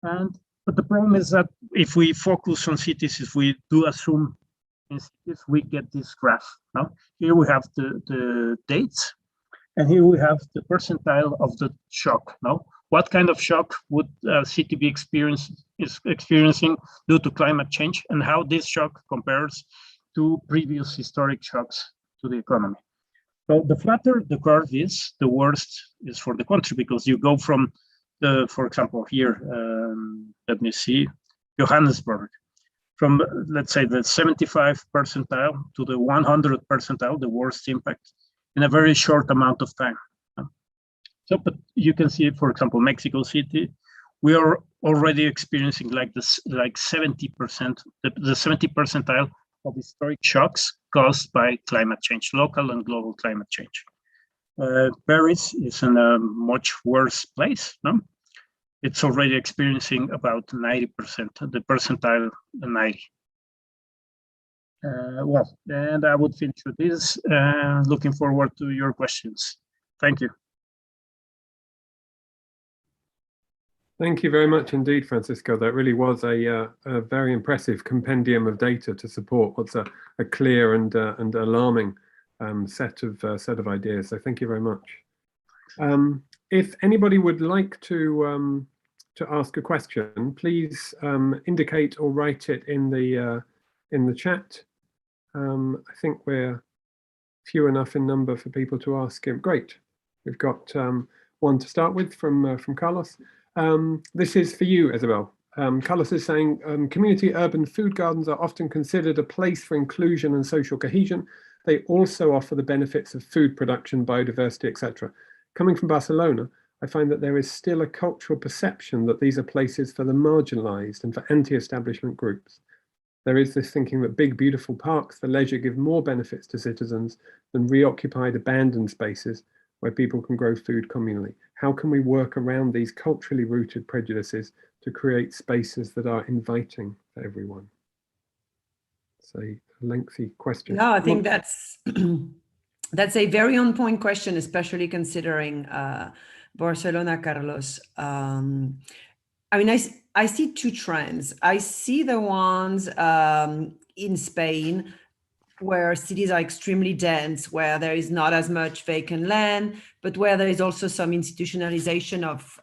But the problem is that if we focus on cities, if we do assume in cities, we get this graph. Here we have the dates, and here we have the percentile of the shock. What kind of shock would a city be experiencing due to climate change, and how this shock compares to previous historic shocks to the economy. So the flatter the curve is, the worst is for the country, because you go from the, for example, here, let me see, Johannesburg, from, let's say, the 75 percentile to the 100 percentile, the worst impact, in a very short amount of time. So, but you can see, for example, Mexico City, we are already experiencing like this, like 70%, the 70 percentile of historic shocks caused by climate change, local and global climate change. Paris is in a much worse place, no? It's already experiencing about 90%, the percentile 90. Well, and I would finish with this, looking forward to your questions. Thank you. Thank you very much indeed, Francisco. That really was a very impressive compendium of data to support what's a clear and alarming set of ideas. So thank you very much. If anybody would like to ask a question, please indicate or write it in the chat. I think we're few enough in number for people to ask him. Great, we've got one to start with from Carlos. This is for you, Isabelle. Carlos is saying, community urban food gardens are often considered a place for inclusion and social cohesion. They also offer the benefits of food production, biodiversity, etc. Coming from Barcelona, I find that there is still a cultural perception that these are places for the marginalized and for anti-establishment groups. There is this thinking that big, beautiful parks for leisure give more benefits to citizens than reoccupied, abandoned spaces where people can grow food communally. How can we work around these culturally rooted prejudices to create spaces that are inviting for everyone? It's a lengthy question. No, I think that's a very on-point question, especially considering Barcelona, Carlos. I mean, I see two trends. I see the ones in Spain where cities are extremely dense, where there is not as much vacant land, but where there is also some institutionalization of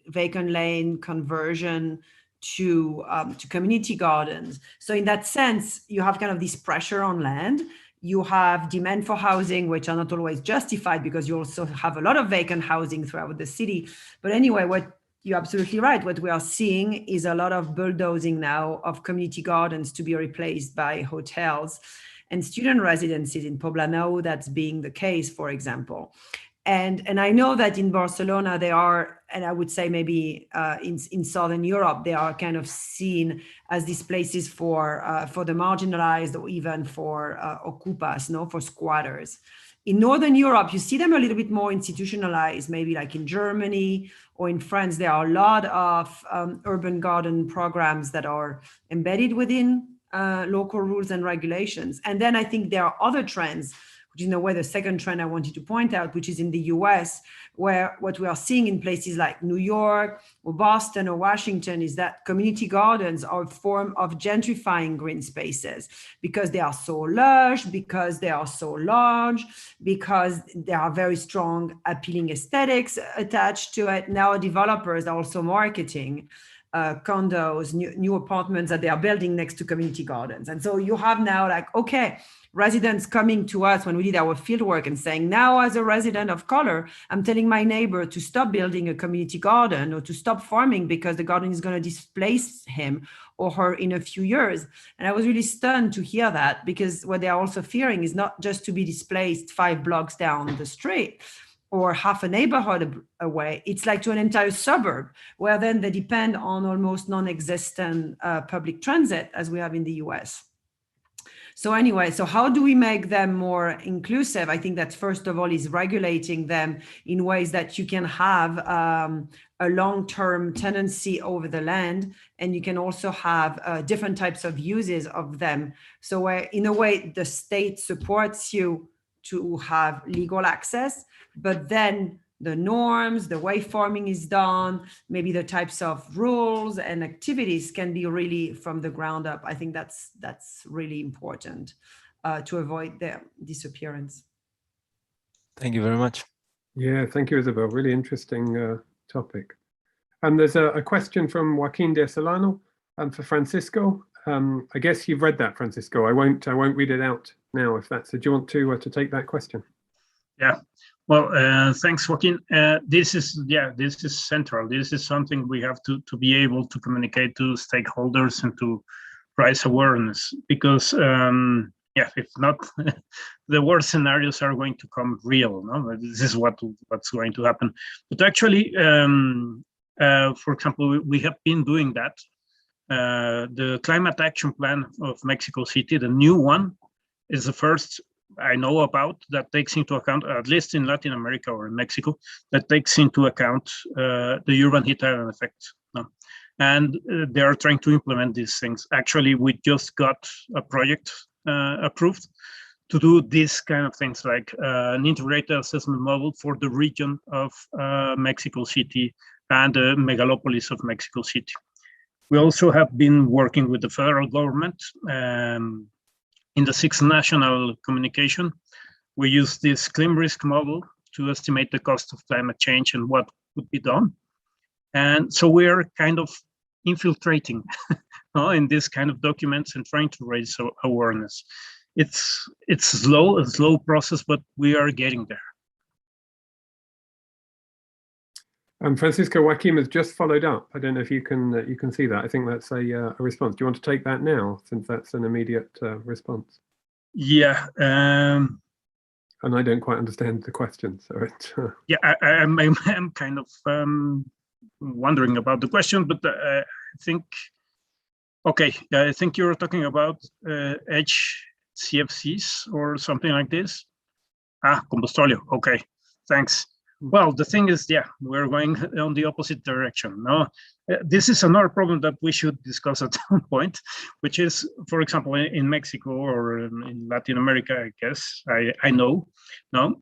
vacant land conversion to community gardens. So in that sense, you have kind of this pressure on land. You have demand for housing, which are not always justified because you also have a lot of vacant housing throughout the city. But anyway, you're absolutely right. What we are seeing is a lot of bulldozing now of community gardens to be replaced by hotels and student residences. In Poblenou, that's being the case, for example. And I know that in Barcelona, they are, and I would say maybe in Southern Europe, they are kind of seen as these places for the marginalized or even for ocupas, no, for squatters. In Northern Europe, you see them a little bit more institutionalized, maybe like in Germany or in France. There are a lot of urban garden programs that are embedded within local rules and regulations. And then I think there are other trends, which is in a way the second trend I wanted to point out, which is in the US, where what we are seeing in places like New York or Boston or Washington is that community gardens are a form of gentrifying green spaces because they are so lush, because they are so large, because there are very strong appealing aesthetics attached to it. Now developers are also marketing condos, new apartments that they are building next to community gardens. And so you have now like, okay, residents coming to us when we did our fieldwork and saying, now as a resident of color, I'm telling my neighbor to stop building a community garden or to stop farming because the garden is going to displace him or her in a few years. And I was really stunned to hear that, because what they are also fearing is not just to be displaced 5 blocks down the street or half a neighborhood away. It's like to an entire suburb, where then they depend on almost non-existent public transit as we have in the US. So anyway, so how do we make them more inclusive? I think that first of all is regulating them in ways that you can have a long-term tenancy over the land, and you can also have different types of uses of them. So where in a way the state supports you to have legal access, but then the norms, the way farming is done, maybe the types of rules and activities can be really from the ground up. I think that's really important to avoid their disappearance. Thank you very much. Yeah, thank you, Isabelle. Really interesting topic. And there's a question from Joaquin de Solano for Francisco. I guess you've read that, Francisco. I won't read it out now if that's. Do you want to take that question? Yeah. Well, thanks, Joaquin. This is central. This is something we have to be able to communicate to stakeholders and to raise awareness, because if not, the worst scenarios are going to come real. No, this is what's going to happen. But actually, for example, we have been doing that. The Climate Action Plan of Mexico City, the new one, is the first I know about that takes into account, at least in Latin America or in Mexico, that takes into account the urban heat island effect. No? And they are trying to implement these things. Actually, we just got a project approved to do this kind of things, like an integrated assessment model for the region of Mexico City and the megalopolis of Mexico City. We also have been working with the federal government in the 6th National Communication. We use this climate risk model to estimate the cost of climate change and what could be done. And so we're kind of infiltrating in this kind of documents and trying to raise awareness. It's a slow process, but we are getting there. Francisco, Joaquim has just followed up. I don't know if you can see that. I think that's a response. Do you want to take that now, since that's an immediate response? Yeah. And I don't quite understand the question, so it. Yeah, I'm kind of wondering about the question, but I think. Okay, I think you're talking about HCFCs or something like this. Combustóleo. Okay, thanks. Well, the thing is, yeah, we're going on the opposite direction. No, this is another problem that we should discuss at some point, which is, for example, in Mexico or in Latin America, I guess, I know, no,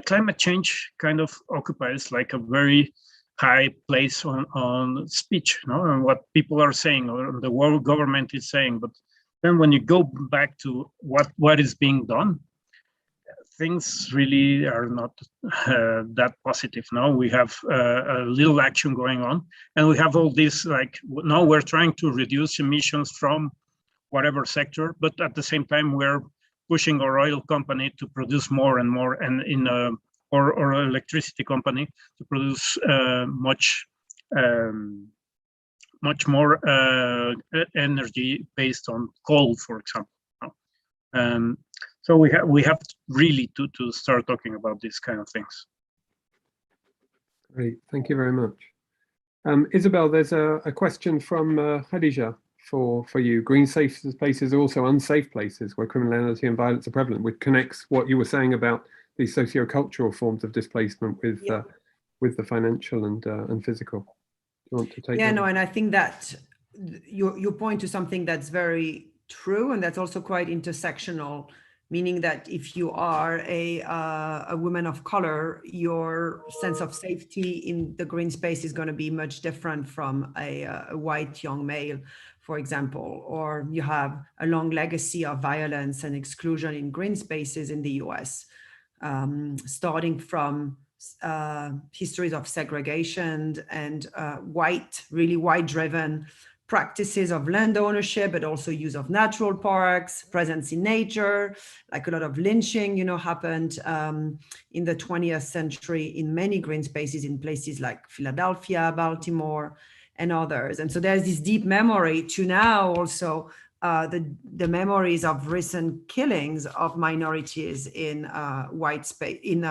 climate change kind of occupies like a very high place on speech, no, and what people are saying or the world government is saying. But then when you go back to what is being done, things really are not that positive. Now we have a little action going on, and we have all this, like, now we're trying to reduce emissions from whatever sector, but at the same time we're pushing our oil company to produce more and more, and or electricity company to produce much more energy based on coal, for example. So we have really to start talking about these kind of things. Great, thank you very much. Isabelle, there's a question from Khadija for you. Green safe spaces are also unsafe places where criminality and violence are prevalent, which connects what you were saying about these socio-cultural forms of displacement with the financial and physical. Do you want to take that? No, and I think that you point to something that's very true, and that's also quite intersectional, meaning that if you are a woman of color, your sense of safety in the green space is going to be much different from a white young male, for example, or you have a long legacy of violence and exclusion in green spaces in the US, starting from histories of segregation and really white-driven practices of land ownership, but also use of natural parks, presence in nature, like a lot of lynching, happened in the 20th century in many green spaces in places like Philadelphia, Baltimore, and others. And so there's this deep memory to now also the memories of recent killings of minorities in white space, in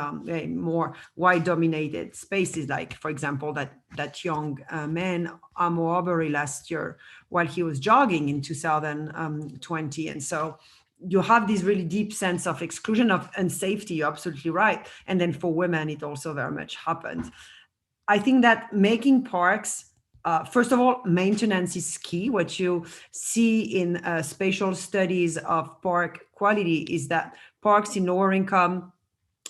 more white-dominated spaces, like, for example, that young man, Amo Aubrey, last year while he was jogging in 2020. And so you have this really deep sense of exclusion of unsafety. You're absolutely right. And then for women, it also very much happened. I think that making parks, first of all, maintenance is key. What you see in spatial studies of park quality is that parks in lower income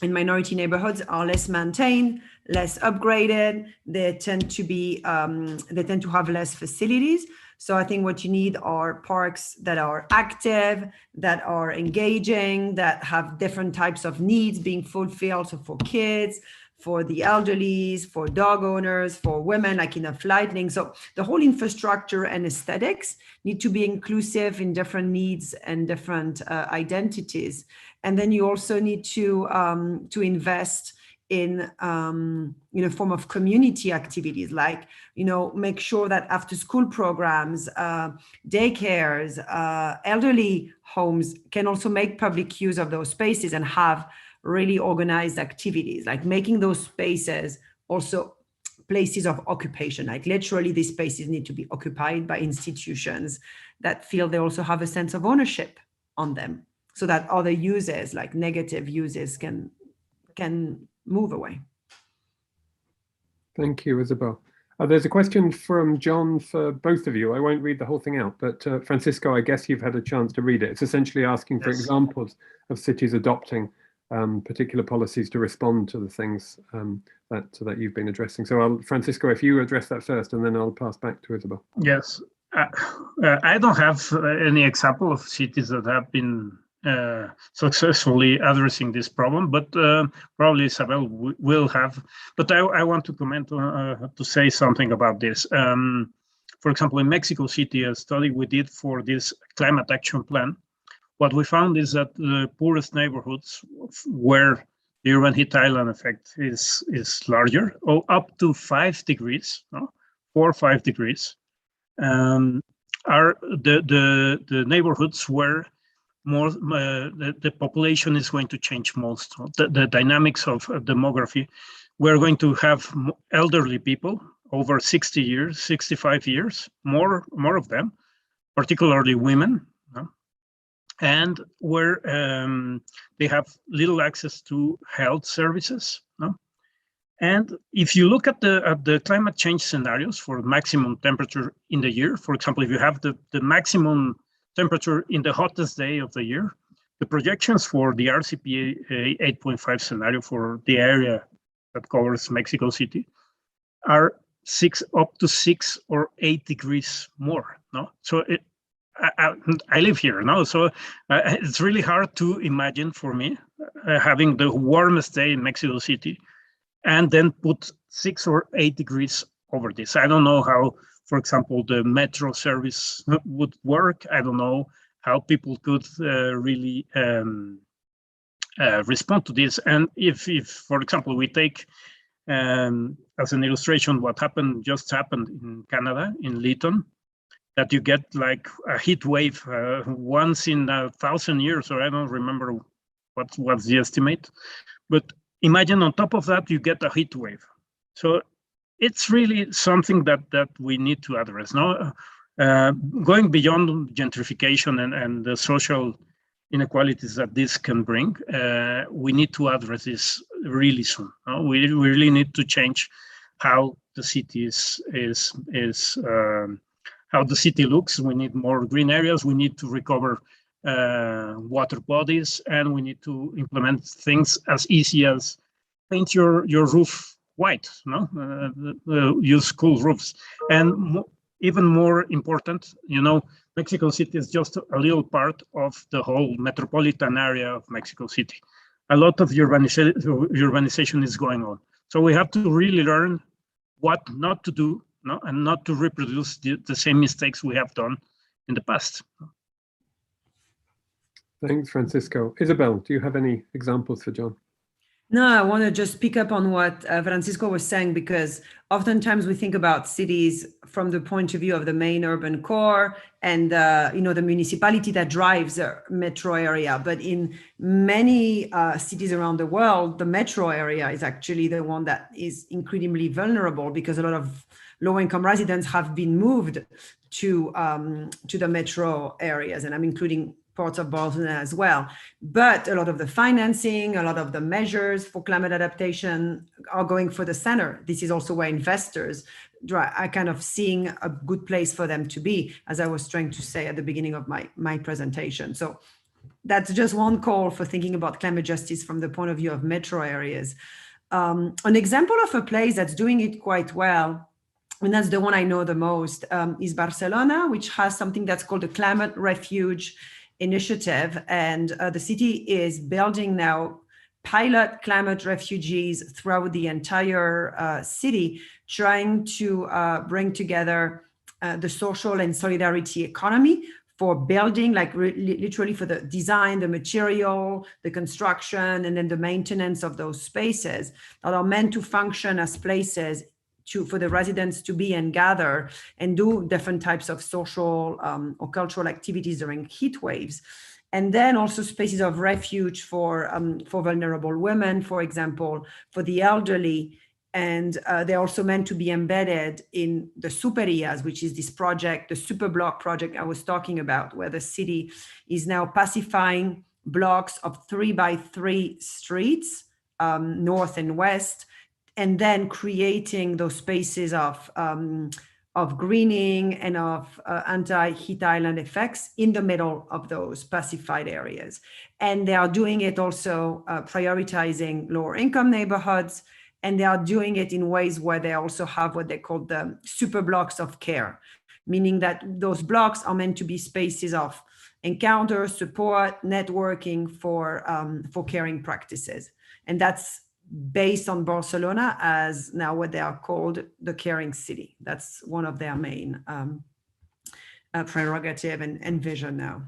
and minority neighborhoods are less maintained, less upgraded. They tend to have less facilities. So I think what you need are parks that are active, that are engaging, that have different types of needs being fulfilled. So for kids, for the elderly, for dog owners, for women, like enough lighting. So the whole infrastructure and aesthetics need to be inclusive in different needs and different identities. And then you also need to invest in form of community activities, like make sure that after school programs, daycares, elderly homes can also make public use of those spaces and have really organized activities, like making those spaces also places of occupation. Like literally these spaces need to be occupied by institutions that feel they also have a sense of ownership on them, so that other uses, like negative uses, can move away. Thank you, Isabelle. There's a question from John for both of you. I won't read the whole thing out, but Francisco, I guess you've had a chance to read it. It's essentially asking for examples of cities adopting particular policies to respond to the things that you've been addressing. So Francisco, if you address that first, and then I'll pass back to Isabelle. Yes, I don't have any example of cities that have been successfully addressing this problem, but probably Isabelle will have. But I want to comment to say something about this. For example, in Mexico City, a study we did for this climate action plan, what we found is that the poorest neighborhoods, where the urban heat island effect is larger, or up to 5 degrees, 4 or 5 degrees, are the neighborhoods where more the population is going to change most. The dynamics of demography, we're going to have elderly people over 60 years, 65 years, more of them, particularly women, and where they have little access to health services. And if you look at the climate change scenarios for maximum temperature in the year, for example, if you have the maximum temperature in the hottest day of the year, the projections for the RCP 8.5 scenario for the area that covers Mexico City are up to 6 or 8 degrees more. So I live here now, so it's really hard to imagine for me having the warmest day in Mexico City and then put 6 or 8 degrees over this. I don't know how, for example, the metro service would work. I don't know how people could really respond to this. And if, for example, we take as an illustration what just happened in Canada, in Lytton, that you get like a heat wave once in 1,000 years, or I don't remember what's the estimate. But imagine on top of that, you get a heat wave. So it's really something that we need to address. Now, going beyond gentrification and the social inequalities that this can bring, we need to address this really soon. We really need to change how the city how the city looks. We need more green areas. We need to recover water bodies, and we need to implement things as easy as paint your roof white, use cool roofs. And even more important, Mexico City is just a little part of the whole metropolitan area of Mexico City. A lot of urbanization is going on. So we have to really learn what not to do, and not to reproduce the same mistakes we have done in the past. Thanks, Francisco. Isabelle, do you have any examples for John? No, I want to just pick up on what Francisco was saying, because oftentimes we think about cities from the point of view of the main urban core and the municipality that drives a metro area. But in many cities around the world, the metro area is actually the one that is incredibly vulnerable, because a lot of low-income residents have been moved to the metro areas, and I'm including parts of Barcelona as well. But a lot of the financing, a lot of the measures for climate adaptation are going for the center. This is also where investors are kind of seeing a good place for them to be, as I was trying to say at the beginning of my presentation. So that's just one call for thinking about climate justice from the point of view of metro areas. An example of a place that's doing it quite well, and that's the one I know the most, is Barcelona, which has something that's called the Climate Refuge Initiative. And the city is building now pilot climate refugees throughout the entire city, trying to bring together the social and solidarity economy for building, like literally for the design, the material, the construction, and then the maintenance of those spaces that are meant to function as places for the residents to be and gather and do different types of social or cultural activities during heat waves. And then also spaces of refuge for vulnerable women, for example, for the elderly. And they're also meant to be embedded in the superias, which is this project, the super block project I was talking about, where the city is now pacifying blocks of 3x3 streets, north and west, and then creating those spaces of greening and of anti-heat island effects in the middle of those pacified areas. And they are doing it also prioritizing lower income neighborhoods, and they are doing it in ways where they also have what they call the super blocks of care, meaning that those blocks are meant to be spaces of encounter, support, networking for caring practices. And that's based on Barcelona as now what they are called the caring city. That's one of their main prerogative and vision now.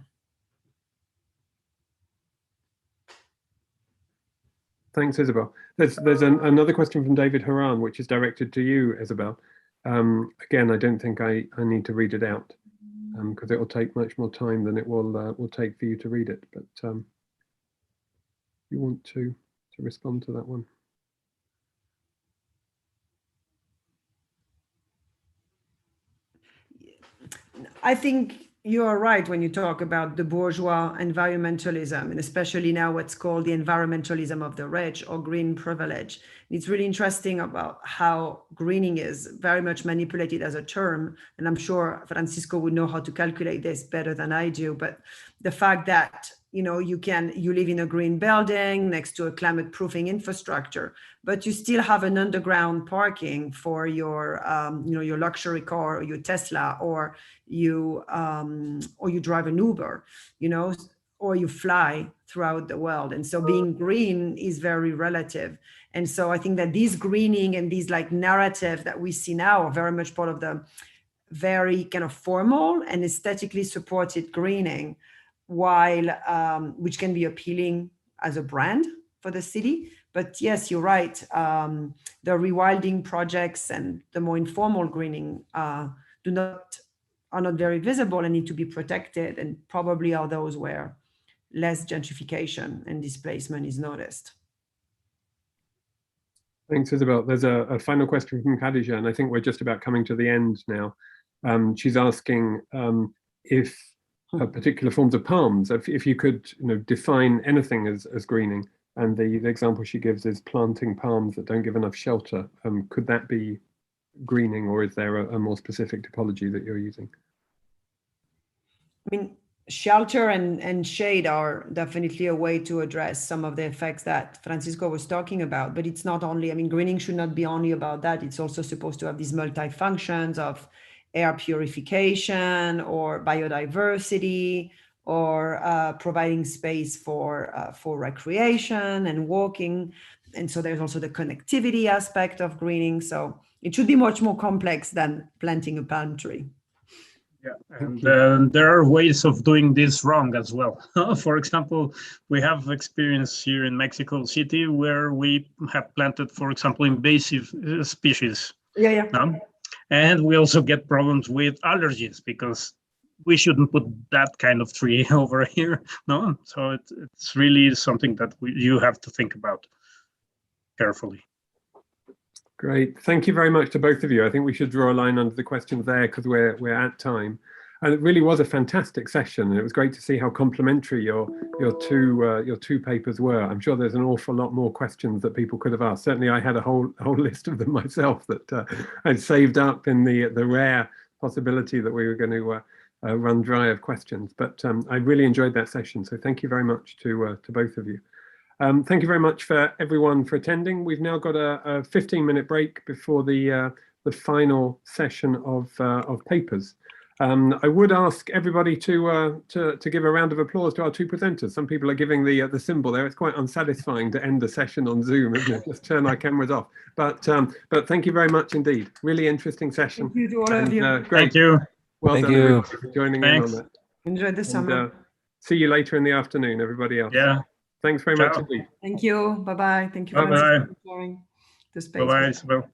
Thanks, Isabelle. There's another question from David Haran, which is directed to you, Isabelle. Again, I don't think I need to read it out because it will take much more time than it will take for you to read it. But you want to respond to that one? I think you are right when you talk about the bourgeois environmentalism, and especially now what's called the environmentalism of the rich or green privilege. It's really interesting about how greening is very much manipulated as a term, and I'm sure Francisco would know how to calculate this better than I do, but the fact that you live in a green building next to a climate proofing infrastructure, but you still have an underground parking for your your luxury car or your Tesla, or you drive an Uber, or you fly throughout the world. And so being green is very relative. And so I think that this greening and these like narrative that we see now are very much part of the very kind of formal and aesthetically supported greening, while which can be appealing as a brand for the city. But yes, you're right. The rewilding projects and the more informal greening are not very visible and need to be protected, and probably are those where less gentrification and displacement is noticed. Thanks, Isabelle. There's a final question from Khadija, and I think we're just about coming to the end now. She's asking if particular forms of palms, if you could define anything as greening, and the example she gives is planting palms that don't give enough shelter. Could that be greening, or is there a more specific typology that you're using? I mean, shelter and shade are definitely a way to address some of the effects that Francisco was talking about, but it's not only, greening should not be only about that. It's also supposed to have these multi-functions of air purification or biodiversity, or providing space for recreation and walking. And so there's also the connectivity aspect of greening. So it should be much more complex than planting a palm tree. Yeah, and there are ways of doing this wrong as well. For example, we have experience here in Mexico City where we have planted, for example, invasive species. Yeah. And we also get problems with allergies because we shouldn't put that kind of tree over here. No, so it's really something that you have to think about carefully. Great. Thank you very much to both of you. I think we should draw a line under the questions there because we're at time. And it really was a fantastic session, and it was great to see how complementary your two papers were. I'm sure there's an awful lot more questions that people could have asked. Certainly, I had a whole list of them myself that I'd saved up in the rare possibility that we were going to run dry of questions. But I really enjoyed that session, so thank you very much to both of you. Thank you very much for everyone for attending. We've now got a 15-minute break before the final session of papers. I would ask everybody to give a round of applause to our two presenters. Some people are giving the symbol there. It's quite unsatisfying to end the session on Zoom, isn't it? Just turn our cameras off. But thank you very much indeed. Really interesting session. Thank you to all of you. Great. Thank you. Well Thank done, you. everybody, for joining in on that. Enjoy the summer. And, see you later in the afternoon, everybody else. Yeah. Thanks very much Ciao. indeed. Thank you. Bye-bye. Thank you, Bye-bye. Francis, for sharing the space. Bye-bye, Isabelle.